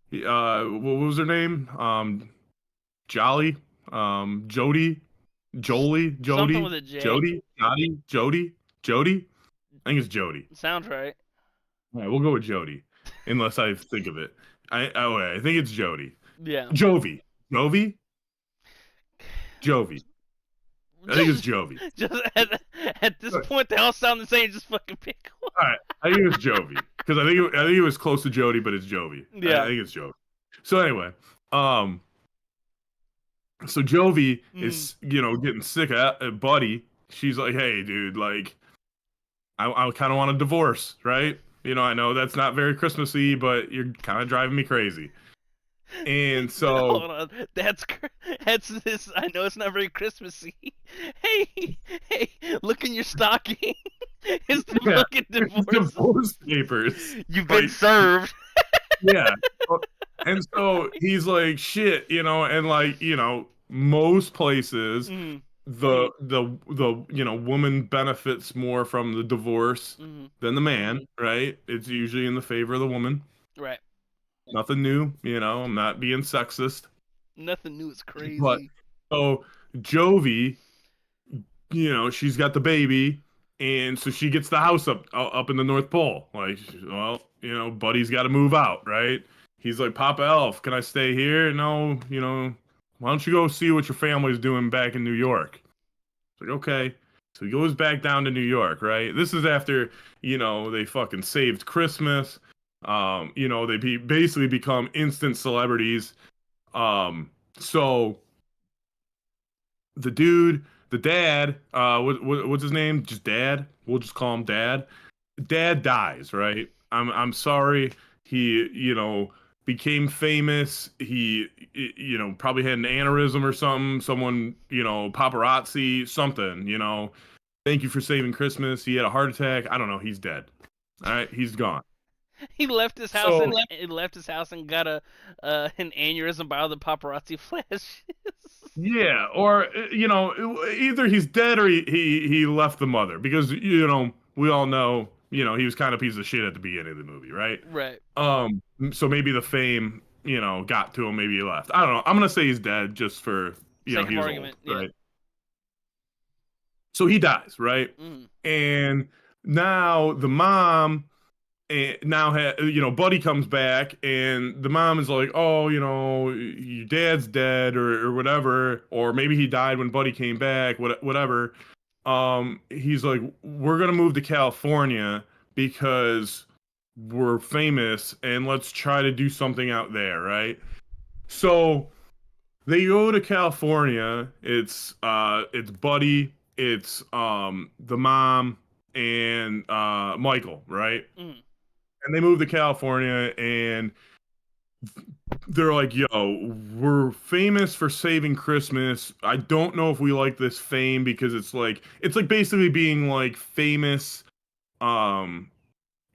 what was her name? Jolly, Jody, Jolie, Something Jody, with a J. Jody, Jody, Jody, Jody. I think it's Jody. Sounds right. All right, we'll go with Jody, unless I think of it. I think it's Jody. Yeah. Jovi, Jovi, Jovi. I think it's Jovi. Just at this Good. point, they all sound the same. Just fucking pick one. All right, I think it's Jovi because I think it was close to Jody, but it's Jovi. I Yeah. think it's Jovi. So anyway, um, so Jovi Mm. is getting sick of Buddy. She's like, hey, dude, like I kind of want a divorce, right? I know that's not very Christmassy, but you're kind of driving me crazy. And so Hold on. That's this. I know it's not very Christmassy. Hey, hey, look in your stocking. It's the yeah, fucking it's divorce. divorce papers. You've been Like, served. yeah. And so he's like, shit, and like, most places Mm. the woman benefits more from the divorce Mm. than the man, right? It's usually in the favor of the woman. Right. Nothing new, I'm not being sexist. Nothing new is But crazy. so Jovi, she's got the baby, and so she gets the house up in the North Pole. Like, well, Buddy's got to move out, right? He's like, Papa Elf, can I stay here? No, why don't you go see what your family's doing back in New York? It's like, okay. So he goes back down to New York, right? This is after, they fucking saved Christmas. They basically become instant celebrities. So the dude, the dad, what's his name? Just Dad. We'll just call him Dad. Dad dies, right? I'm sorry. He, became famous. He, probably had an aneurysm or something. Someone, paparazzi, something. Thank you for saving Christmas. He had a heart attack. I don't know. He's dead. All right, he's gone. He left his house So and he left his house and got a an aneurysm by all the paparazzi flashes. yeah, or either he's dead or he left the mother because we all know he was kind of a piece of shit at the beginning of the movie, right? Right. So maybe the fame got to him. Maybe he left. I don't know. I'm gonna say he's dead just for Sake he of was old, argument. Yeah. right? So he dies, right? Mm. And now the mom and now Buddy comes back and the mom is like, oh, your dad's dead or whatever, or maybe he died when Buddy came back, whatever. He's like, we're gonna move to California because we're famous and let's try to do something out there, right? So they go to California. It's Buddy, it's the mom and Michael, right? Mm. And they move to California and they're like, yo, we're famous for saving Christmas. I don't know if we like this fame because it's like basically being like famous um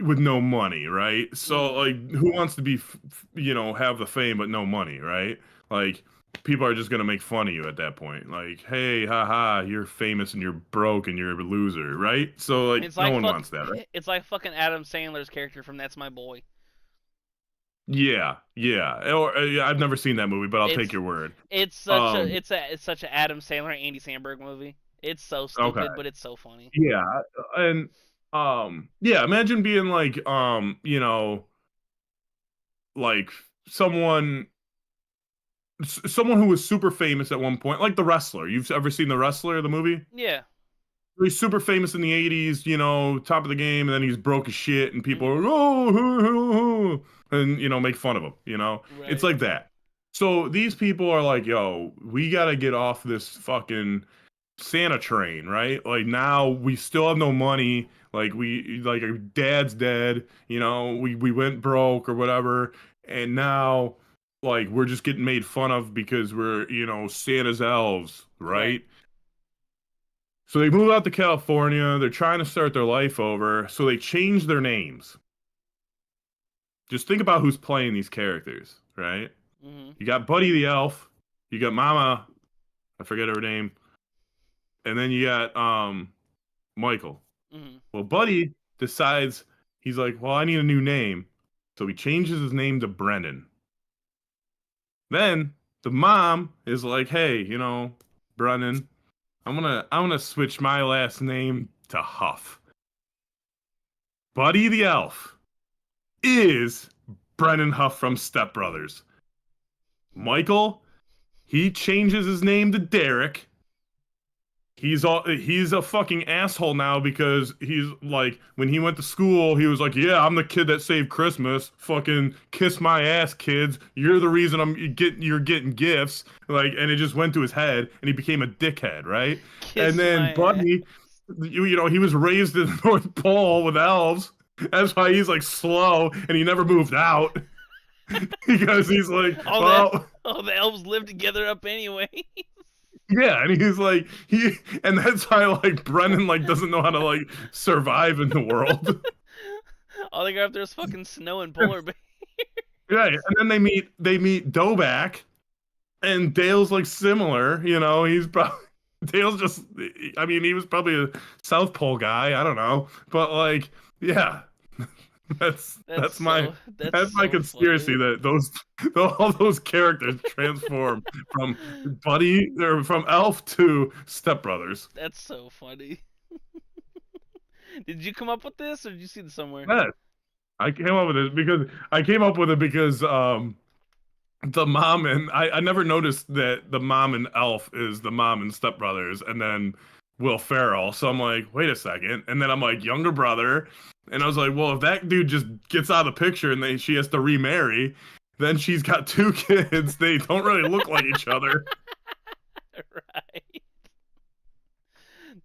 with no money, right? So Mm. like who wants to be have the fame but no money, right? Like people are just gonna make fun of you at that point. Like, hey, haha, you're famous and you're broke and you're a loser, right? So like It's no like one wants that, right? it's like fucking Adam Sandler's character from That's My Boy. Yeah, yeah. Or yeah, I've never seen that movie, but I'll take It's your word. it's such a Um, it's such a Adam Sandler Andy Samberg movie. It's so okay. stupid, but it's so funny. Yeah, and yeah, imagine being like like someone someone who was super famous at one point, like the wrestler. You've ever seen the wrestler, the movie? Yeah. He's super famous in the 80s, top of the game, and then he's broke as shit, and people Mhm. are, oh, and, make fun of him, It's Right. like that. So these people are like, yo, we gotta get off this fucking Santa train, right? Like now we still have no money. Like our dad's dead, we went broke or whatever, and now like we're just getting made fun of because we're, Santa's elves, Right. right? So they move out to California, they're trying to start their life over, so they change their names. Just think about who's playing these characters, right? Mhm. You got Buddy the Elf, you got Mama, I forget her name, and then you got Michael. Mhm. Well, Buddy decides he's like, well, I need a new name. So he changes his name to Brennan. Then the mom is like, hey, Brennan, I'm gonna switch my last name to Huff. Buddy the Elf is Brennan Huff from Step Brothers. Michael, he changes his name to Derek. He's a fucking asshole now because he's like when he went to school he was like, yeah, I'm the kid that saved Christmas, fucking kiss my ass, kids, you're the reason you're getting gifts, like, and it just went to his head and he became a dickhead, right? And Kiss then my ass. Buddy, he was raised in the North Pole with elves, that's why he's like slow and he never moved out because he's like, All the well, all the elves live together up anyway. yeah, and he's like and that's why like Brennan like doesn't know how to like survive in the world. All they got up there is fucking snow and polar bear. Right. And then they meet Doback and Dale's like similar, he's probably Dale's just I mean, he was probably a South Pole guy, I don't know. But like, yeah. That's that's my That's that's my so conspiracy funny. that all those characters transform from Buddy or from Elf to Step Brothers. That's so funny. Did you come up with this or did you see this somewhere? Yeah, I came up with it because the mom and I never noticed that the mom and Elf is the mom and Step Brothers and then Will Ferrell. So I'm like, wait a second. And then I'm like, younger brother. And I was like, well, if that dude just gets out of the picture and she has to remarry, then she's got two kids. They don't really look like each other. Right.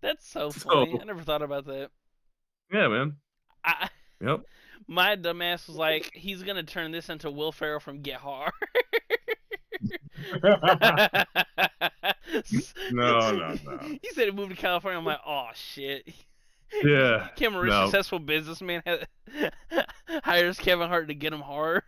That's so funny. I So never thought about that. yeah, man. I, Yep. my dumbass was like, he's gonna turn this into Will Ferrell from Get Hard. No, no, no. He said he moved to California. I'm like, oh shit. Yeah. Became a rich, No. successful businessman. Hires Kevin Hart to get him hard.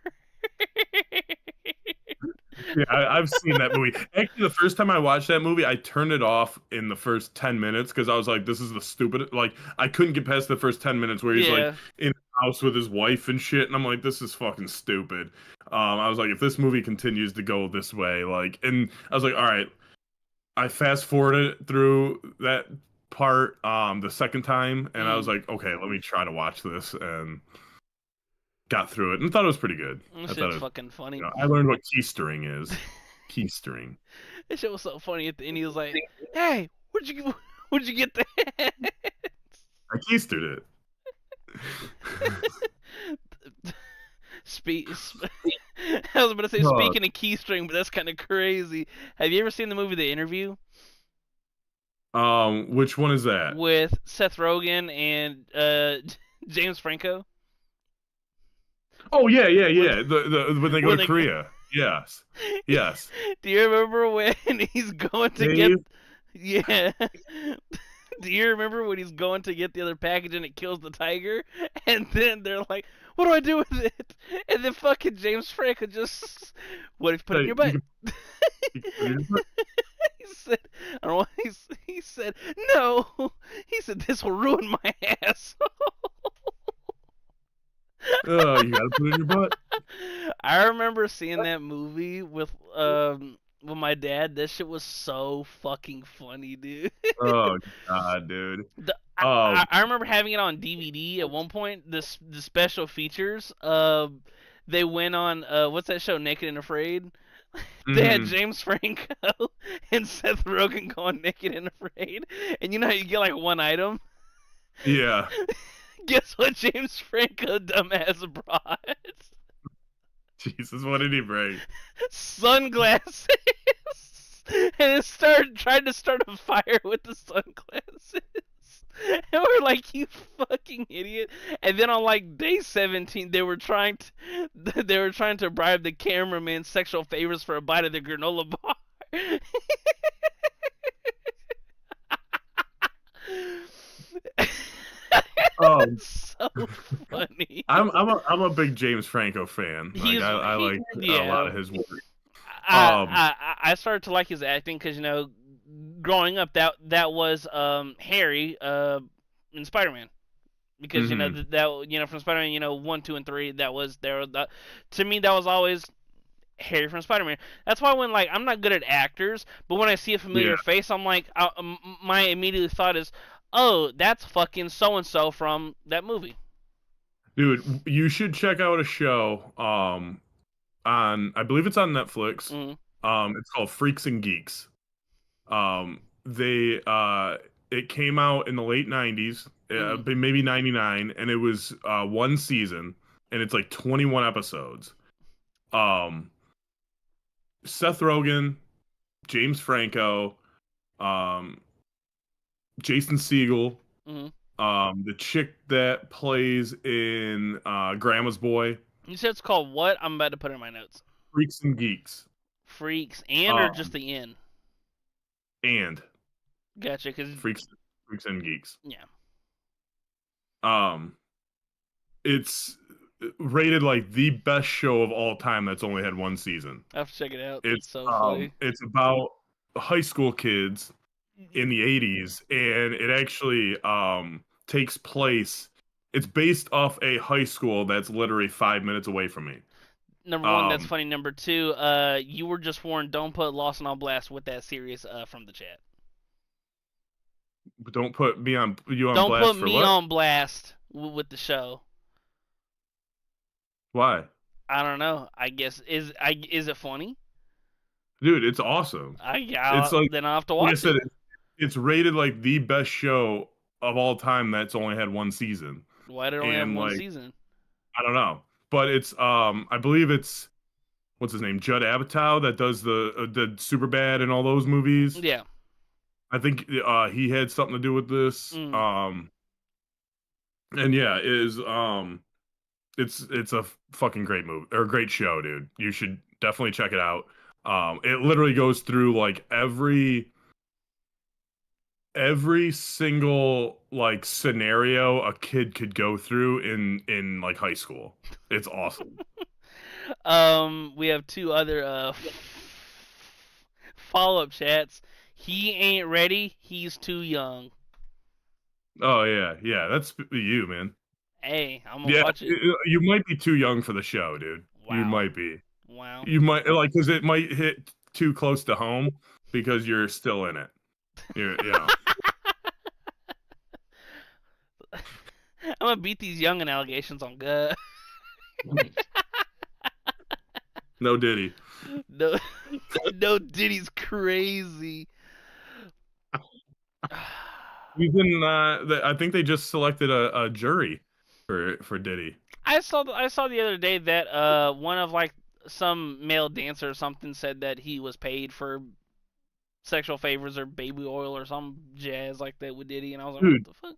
Yeah, I've seen that movie. Actually, the first time I watched that movie, I turned it off in the first 10 minutes because I was like, this is the stupid. Like, I couldn't get past the first 10 minutes where he's like Yeah. in the house with his wife and shit. And I'm like, this is fucking stupid. I was like, if this movie continues to go this way, like, and I was like, all right, I fast forwarded through that part the second time and I was Mm. like, okay, let me try to watch this and got through it and thought it was pretty good. This I thought shit's it was, fucking funny. I learned what keystering is. Keystering. This shit was so funny at the end. He was like, "Hey, where'd you get that?" I keystered it. Speak. I was about to say Oh, speaking of keystring, but that's kind of crazy. Have you ever seen the movie The Interview which one is that? with Seth Rogen and James Franco? Oh yeah, yeah, When yeah. The when they go when to they Korea. Yes. Yes. do you remember when he's going to get Dave. yeah? Do you remember when he's going to get the other package and it kills the tiger? And then they're like, "What do I do with it?" And then fucking James Franco just, "What if you put it in Hey, your butt?" you can put it in your butt. He said, "I don't know." He said, "No." He said, "This will ruin my ass." Oh, you gotta put it in your butt. I remember seeing that movie with my dad. That shit was so fucking funny, dude. Oh God, dude. The, Um. I remember having it on DVD at one point. The special features. They went on what's that show? Naked and Afraid. They had Mhm. James Franco and Seth Rogen going Naked and Afraid, and you know how you get like one item. Yeah. Guess what James Franco dumbass brought? Jesus, what did he bring? Sunglasses. And it started trying to start a fire with the sunglasses. And we're like, you fucking idiot. And then on like day 17, they were trying to bribe the cameraman sexual favors for a bite of the granola bar. Oh, So funny. I'm a big James Franco fan. Like I like a lot Yeah. of his work. Um. I started to like his acting because growing up that was Harry in Spider-Man, because Mhm. that from Spider-Man 1, 2, and 3, that was there. To me, that was always Harry from Spider-Man. That's why when, like, I'm not good at actors, but when I see a Yeah, familiar face, I'm like, my immediate thought is, oh, that's fucking so and so from that movie. dude, you should check out a show. On I believe it's on Netflix. Mm-hmm. It's called Freaks and Geeks. They it came out in the late 90s, Mm-hmm. maybe 99, and it was one season, and it's like 21 episodes. Um, Seth Rogen, James Franco, um, Jason Segel, Mm-hmm. the chick that plays in Grandma's Boy, You said it's called what? I'm about to put it in my notes. Freaks and Geeks, Freaks and or just um, the N. and Gotcha. Cause Freaks, Freaks and Geeks. yeah, Um, it's rated like the best show of all time that's only had one season. I have to check it out. That's It's so um funny. it's about high school kids in the 80s, and it actually takes place, it's based off a high school that's literally 5 minutes away from me. Number one, that's Um funny. Number two, you were just warned. Don't put Lawson on blast with that series from the chat. don't put me on you on Don't put blast for me what? on blast with the show. Why? I don't know. I guess is it funny? Dude, it's awesome. It's Then I'll have to like I watch said, it. it's rated like the best show of all time that's only had one season. Why did it only have And one like season? I don't know, but it's I believe it's what's his name, Judd Apatow, that does the Superbad and all those movies. Yeah. I think he had something to do with this. Mm. And yeah, it's a fucking great movie or great show, dude. You should definitely check it out. It literally goes through like every single like scenario a kid could go through in like high school. It's awesome. We have two other follow-up chats. He ain't ready. He's too young. Oh yeah, yeah, that's you, man. Hey, I'm gonna Yeah, watch it. you might be too young for the show, dude. You Wow. might be. Wow. You might like because it might hit too close to home because you're still in it. You know. I'm gonna beat these youngin' allegations on gut. No Diddy. No, no, Diddy's crazy. He's in. I think they just selected a jury for Diddy. I saw the other day that one of like some male dancer or something said that he was paid for sexual favors or baby oil or some jazz like that with Diddy, and I was like, what Dude, the fuck?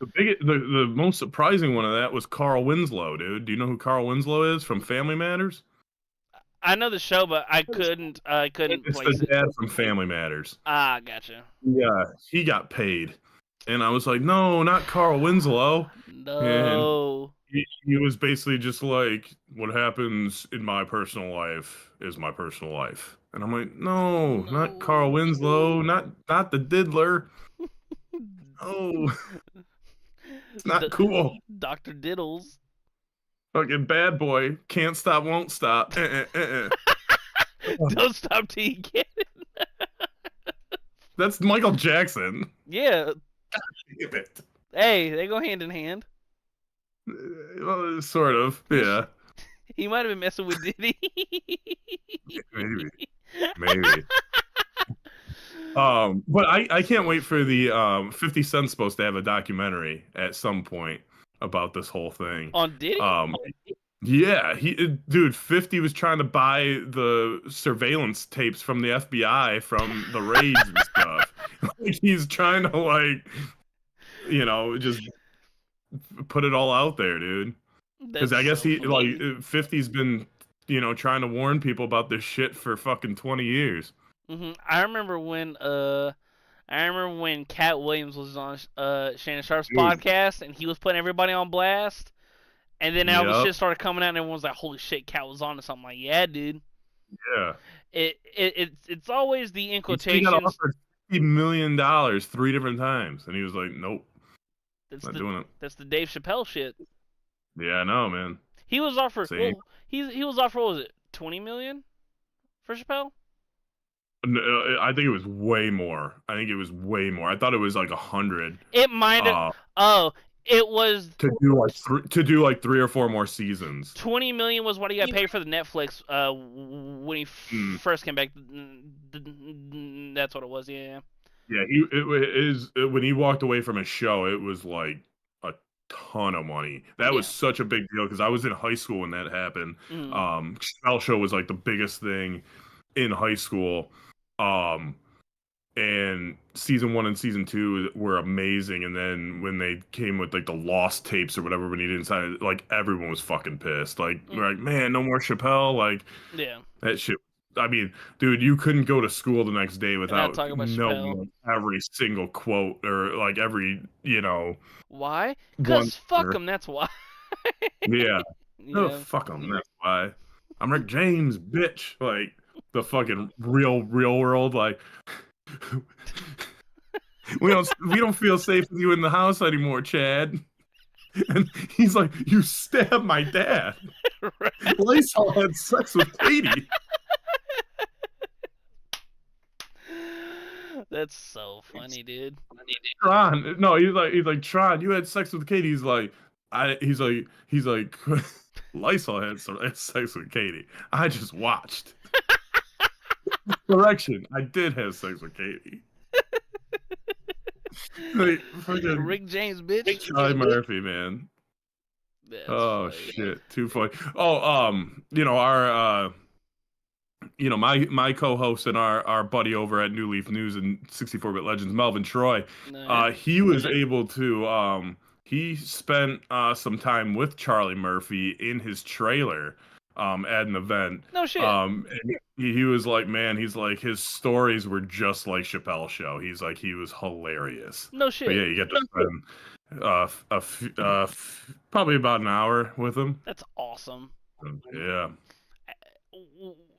The most surprising one of that was Carl Winslow, dude. Do you know who Carl Winslow is from Family Matters? I know the show, but I couldn't It's the place it. dad from Family Matters. Ah, gotcha. Yeah, he got paid, and I was like, no, not Carl Winslow, and No. he was basically just like, what happens in my personal life is my personal life, and I'm like, no, not Carl No. Winslow, not the diddler. Oh, it's not cool. Dr. Diddles. Fucking bad boy, can't stop, won't stop. Don't stop till you get it. That's Michael Jackson. Yeah. Damn it. Hey, they go hand in hand. Well, sort of, yeah. He might have been messing with Diddy. Maybe. But I can't wait for the 50 Cent's supposed to have a documentary at some point about this whole thing. On Diddy? Yeah, dude, 50 was trying to buy the surveillance tapes from the FBI from the raids and stuff. Like, he's trying to, like, just put it all out there, dude. Because I guess so he funny. 50's been trying to warn people about this shit for fucking 20 years. I remember when Cat Williams was on Shannon Sharp's Dude. podcast and he was putting everybody on blast. And then all the Yep. shit started coming out, and everyone was like, "Holy shit, Cat was on to something." Like, yeah, dude. Yeah. It's always the in He quotations. got offered $50 million 3 different times, and he was like, "Nope, not doing it." That's the Dave Chappelle shit. Yeah, I know, man. He was offered. Same. Well, he was offered. What was it? 20 million for Chappelle? I think it was way more. I thought it was like 100. It might have. It was to do like 3 or 4 more seasons. 20 million was what he got paid for the Netflix when he first came back. That's what it was. Yeah. Yeah, when he walked away from his show, it was like a ton of money. That was such a big deal because I was in high school when that happened. Chappelle Show was like the biggest thing in high school. And season 1 and season 2 were amazing, and then when they came with like the lost tapes or whatever when he didn't sign it, like everyone was fucking pissed. Like, we're like, man, no more Chappelle. Like, that shit. I mean, dude, you couldn't go to school the next day without knowing every single quote or like every, Why? Because fuck them, that's why. Yeah. Oh, fuck them, that's why. I'm Rick James, bitch. Like, the fucking real world, like, we don't feel safe with you in the house anymore, Chad. And he's like, you stabbed my dad. Right. Lysol had sex with Katie. That's so funny, dude. Tron, no, he's like Tron, you had sex with Katie. He's like, Lysol had sex with Katie. I just watched. Correction, I did have sex with Katie. Like, Rick James, bitch. Charlie Murphy, man. That's funny. Shit, too funny. Oh, our my co-host and our buddy over at New Leaf News and 64-bit Legends, Melvin Troy. He was able to he spent some time with Charlie Murphy in his trailer at an event. No shit. And he was like, man, he's like, his stories were just like Chappelle's show. He's like, he was hilarious. No shit. But yeah, you get to spend probably about an hour with him. That's awesome. Yeah.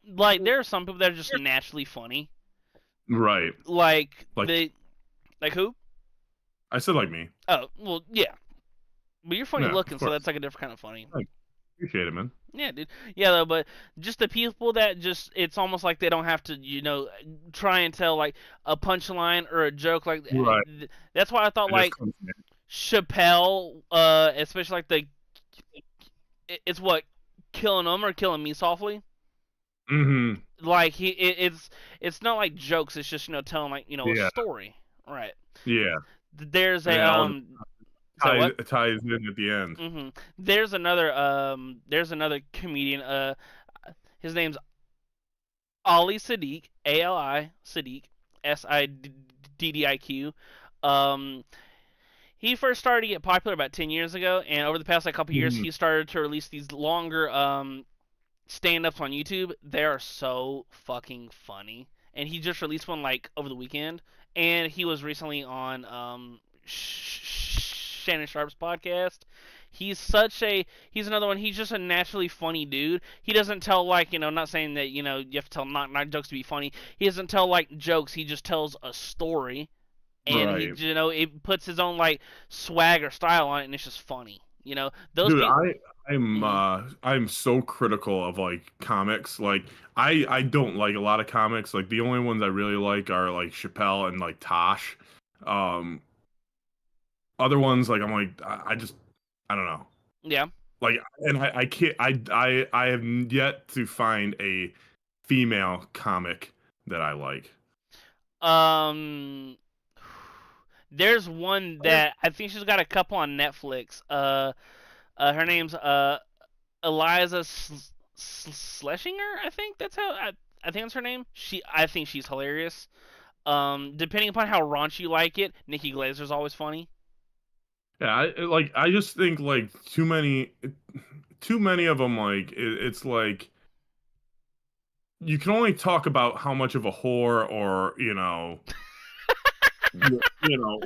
Like, there are some people that are just naturally funny. Right. Like who? I said like me. Oh, well, yeah. But you're funny looking, so that's like a different kind of funny. Appreciate it, man. Yeah, dude. Yeah, though, but just the people that it's almost like they don't have to, try and tell, like, a punchline or a joke. Like, right. That's why I thought, like, Chappelle, especially, like, it's what, Killing Them or Killing Me Softly? Mm-hmm. Like, it's not like jokes, it's just, telling, like, a story. Right. Yeah. There's ties in at the end. Mm-hmm. There's another comedian. His name's Ali Siddiq, Ali Siddiq, Siddiq. he first started to get popular about 10 years ago, and over the past like couple years, Mhm. he started to release these longer stand-ups on YouTube. They are so fucking funny, and he just released one like over the weekend, and he was recently on Shannon Sharp's podcast. He's another one. He's just a naturally funny dude. He doesn't tell like not saying that you have to tell not jokes to be funny. He doesn't tell like jokes. He just tells a story, and he Right. it puts his own like swag or style on it, and it's just funny. Those Dude, people. I'm so critical of like comics. Like I don't like a lot of comics. Like the only ones I really like are like Chappelle and like Tosh. Um Other ones like I'm like I just I don't know. Yeah. Like and I can't I have yet to find a female comic that I like. Um, there's one that I think she's got a couple on Netflix. Her name's Eliza Schlesinger. I think that's how I think that's her name. I think she's hilarious. Depending upon how raunchy you like it, Nikki Glazer's always funny. Yeah, I just think like too many of them like it's like you can only talk about how much of a whore or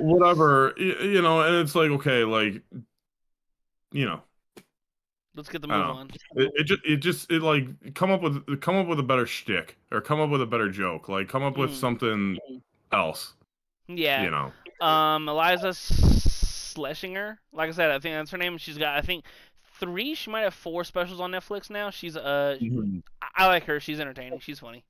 whatever and it's like okay like you know Let's get the I don't move know on. it like come up with a better shtick or come up with a better joke like come up with Mm, something else yeah. you know. Eliza Schlesinger. Like I said, I think that's her name. She's got I think three. She might have four specials on Netflix now. Mhm. I like her. She's entertaining. She's funny.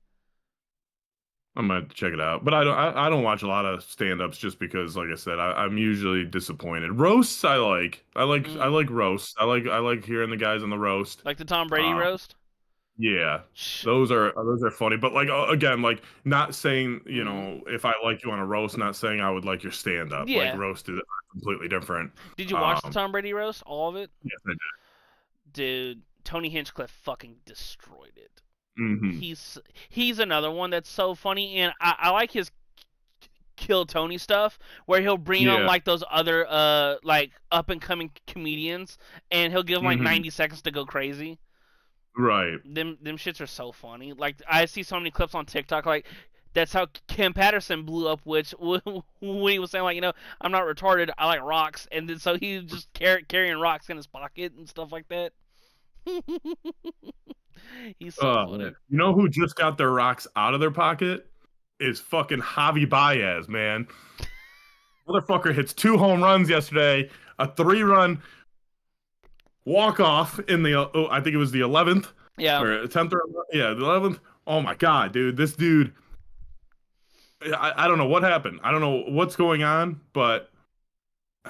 I might check it out, but I don't watch a lot of stand-ups just because, like I said, I'm usually disappointed. Roasts I Mm. like roasts. I like hearing the guys on the roast. Like the Tom Brady Um, roast. yeah, Sh- those are funny. But like again, like not saying mm. if I like you on a roast, not saying I would like your stand-up. Like Yeah. roast is completely different. Did you watch the Um, Tom Brady roast? All of it? yes, I did. Dude, Tony Hinchcliffe fucking destroyed it. Hmm. He's another one that's so funny, and I like his Kill Tony stuff where he'll bring on Yeah. like those other like up and coming comedians, and he'll give them like Hmm. 90 seconds to go crazy. Right. Them shits are so funny. Like I see so many clips on TikTok. Like that's how Kim Patterson blew up. Which when he was saying like I'm not retarded. I like rocks, and then so he was just carrying rocks in his pocket and stuff like that. He's so Oh man. funny. You know who just got their rocks out of their pocket? Is fucking Javi Baez, man. Motherfucker hits 2 home runs yesterday, a 3-run walk off in the I think it was the 11th Yeah, or 10th or yeah, the 11th. Oh my god, dude, this dude. I don't know what happened. I don't know what's going on, but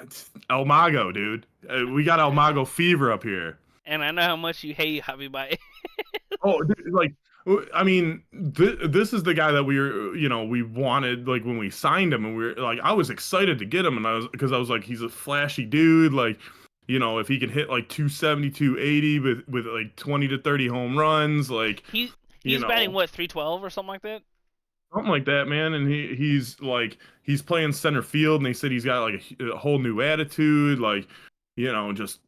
it's El Mago, dude. We got El Mago fever up here. and I know how much you hate Javi Baez. Oh, dude, like, I mean, this is the guy that we wanted, like, when we signed him, and we were like, I was excited to get him, and because I was like, he's a flashy dude, like, if he can hit like 270, 280 with like 20 to 30 home runs, like, you He's batting know, what 312 or something like that. something like that, man. And he's playing center field, and they said he's got like a whole new attitude, like, just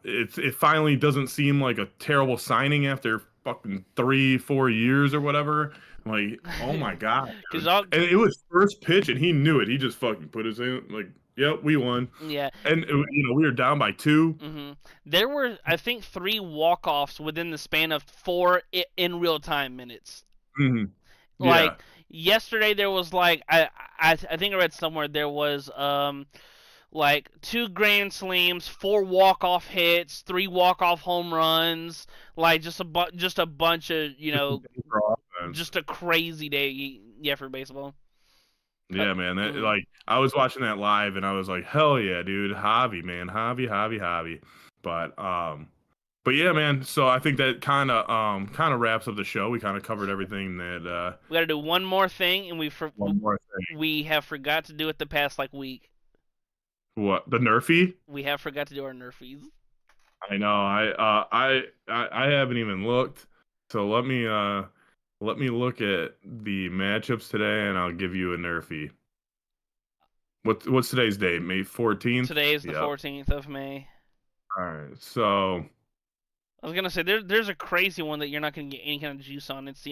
it finally doesn't seem like a terrible signing after fucking 3-4 years or whatever. Like, oh my god, Cause dude. And it was first pitch, and he knew it. He just fucking put his in, like, yep, we won. yeah. And we were down by 2. There were I think three walk offs within the span of four in real time minutes. Hmm. Like Yeah. yesterday, there was like I think I read somewhere there was like two grand slams, four walk off hits, three walk off home runs, like just a bunch of Just a day for offense. just a crazy day, yeah, for baseball. Yeah, man. Mm-hmm. Like, I was watching that live, and I was like, hell yeah, dude, Javi, man, Javi. But but yeah, man. So I think that kind of wraps up the show. We kind of covered everything that. We got to do one more thing, and One more thing. we have forgot to do it the past like week. What, the Nerfy? We have forgot to do our Nerfies. I know. I haven't even looked. So let me look at the matchups today, and I'll give you a Nerfy. What's today's date? May 14th? Today is the Yep. 14th of May. All right. So, I was gonna say there's a crazy one that you're not gonna get any kind of juice on. It's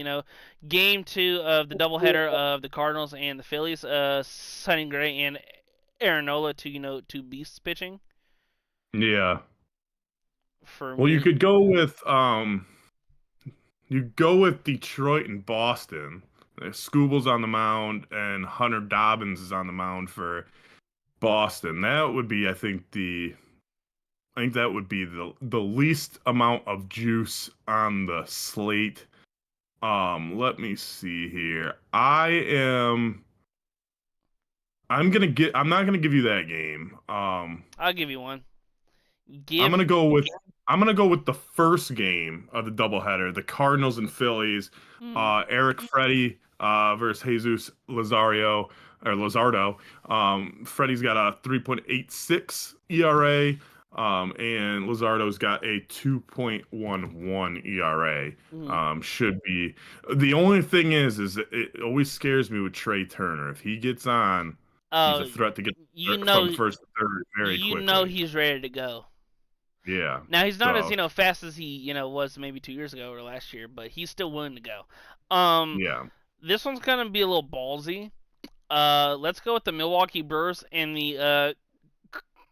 game 2 of the doubleheader of the Cardinals and the Phillies. Sonny Gray and Aaron Nola, two beasts pitching yeah. for Well, me. you go with Detroit and Boston. Scooble's on the mound and Hunter Dobbins is on the mound for Boston. That would be, I think that would be the least amount of juice on the slate. Let me see here. I'm not gonna give you that game. I'll give you one. I'm Give. gonna go with I'm gonna go with the first game of the doubleheader, the Cardinals and Phillies. Hmm. Eric Freddie versus Jesus Lazardo. Freddie's got a 3.86 ERA, and Lazardo's got a 2.11 ERA. Hmm. Should be the only thing is it always scares me with Trey Turner. If he gets on, he's Oh, a threat to get you from know, first to third very quickly. he's ready to go. Yeah. Now he's not as So, fast as he was maybe 2 years ago or last year, but he's still willing to go. yeah. This one's gonna be a little ballsy. Let's go with the Milwaukee Brewers and the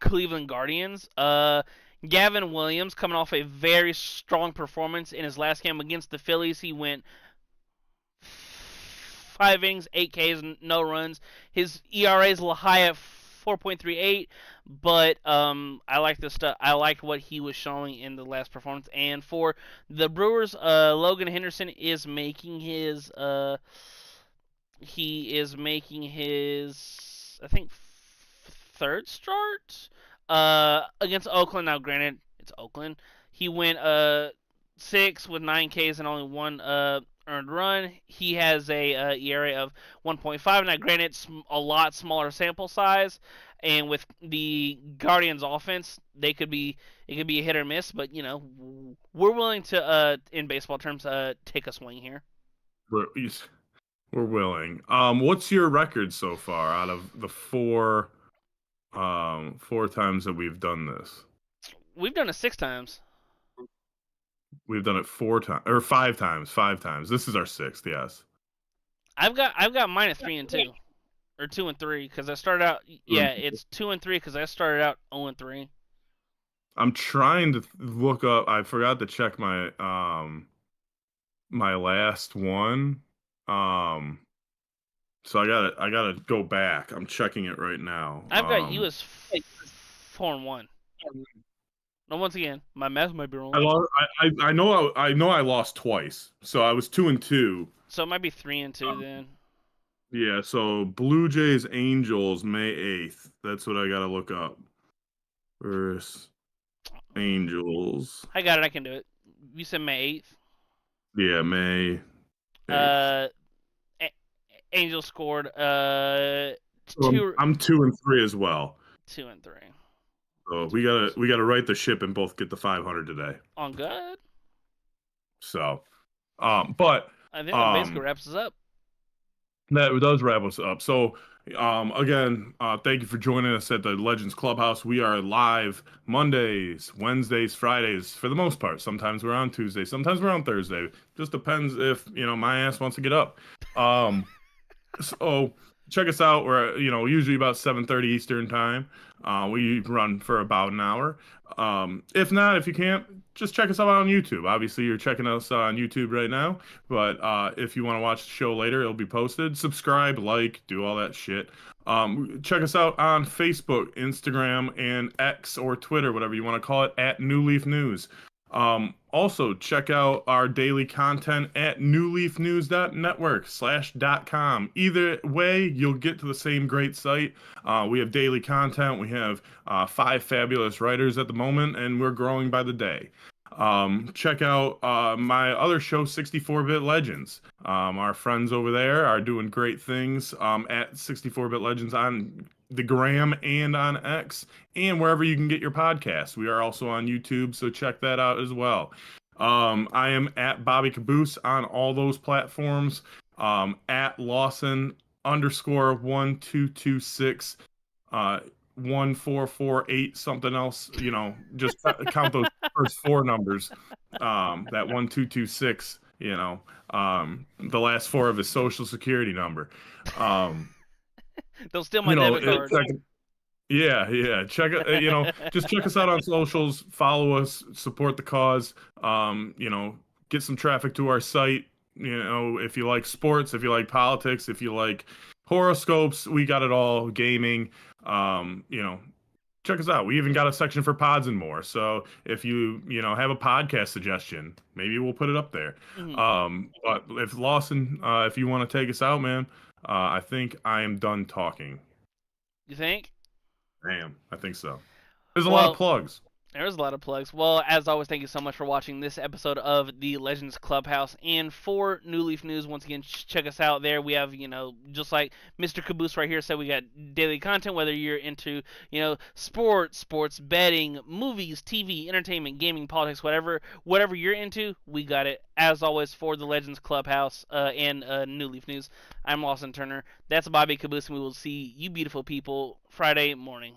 Cleveland Guardians. Gavin Williams coming off a very strong performance in his last game against the Phillies. He went 5 innings, 8 Ks, no runs. His ERA is a little high at 4.38, but I like the stuff. I liked what he was showing in the last performance. And for the Brewers, Logan Henderson is making his I think third start against Oakland. Now, granted, it's Oakland. He went 6 with 9 Ks and only one earned run. He has a ERA of 1.5. Now, granted, it's a lot smaller sample size, and with the Guardians' offense, it could be a hit or miss. But we're willing to, in baseball terms, take a swing here. We're we're willing. What's your record so far out of the four times that we've done this? We've done it 6 times. We've done it 4 times or 5 times. 5 times. This is our sixth. Yes. I've got mine at 3-2 or 2-3 because I started out. Yeah, it's 2-3 because I started out 0-3. I'm trying to look up. I forgot to check my last one. So I gotta go back. I'm checking it right now. I've got you as 4-1. No, once again, my math might be wrong. I know I lost twice. So I was 2-2. So it might be 3-2 then. Yeah, so Blue Jays Angels May 8th. That's what I gotta look up. Versus Angels. I got it. I can do it. You said May 8th. Yeah, May 8th. Angels scored So I'm 2-3 as well. 2-3. So we gotta right the ship and both get the 500 today. On good. So, but I think that basically wraps us up. That does wrap us up. So, again, thank you for joining us at the Legends Clubhouse. We are live Mondays, Wednesdays, Fridays for the most part. Sometimes we're on Tuesday, sometimes we're on Thursday. Just depends if my ass wants to get up. So check us out. We're usually about 7:30 Eastern time. We run for about an hour. If not, if you can't, just check us out on YouTube. Obviously, you're checking us out on YouTube right now, but if you want to watch the show later, it'll be posted. Subscribe, like, do all that shit. Check us out on Facebook, Instagram, and X or Twitter, whatever you want to call it, at New Leaf News. Also, check out our daily content at newleafnews.network/.com. Either way, you'll get to the same great site. We have daily content. We have 5 fabulous writers at the moment, and we're growing by the day. Check out my other show, 64-Bit Legends. Our friends over there are doing great things at 64-Bit Legends on the Gram and on X and wherever you can get your podcasts. We are also on YouTube, so check that out as well. I am at Bobby Kaboose on all those platforms. At Lawson _1226 1448 something else. Just count those first four numbers. That 1226. The last four of his social security number. Um, They'll steal my debit card. yeah, yeah. Just check us out on socials, follow us, support the cause. Get some traffic to our site. If you like sports, if you like politics, if you like horoscopes, we got it all. Gaming. Um, you know, Check us out. We even got a section for pods and more. So if you have a podcast suggestion, maybe we'll put it up there. Mhm. But if Lawson, if you want to take us out, man, I think I am done talking. You think? Damn, I think so. There's a lot of Well, plugs. there's a lot of plugs. Well, as always, thank you so much for watching this episode of the Legends Clubhouse. And for New Leaf News, once again, check us out there. We have, just like Mr. Kaboose right here said, we got daily content, whether you're into, sports betting, movies, TV, entertainment, gaming, politics, whatever you're into, we got it. As always, for the Legends Clubhouse and New Leaf News, I'm Lawson Turner. That's Bobby Kaboose, and we will see you beautiful people Friday morning.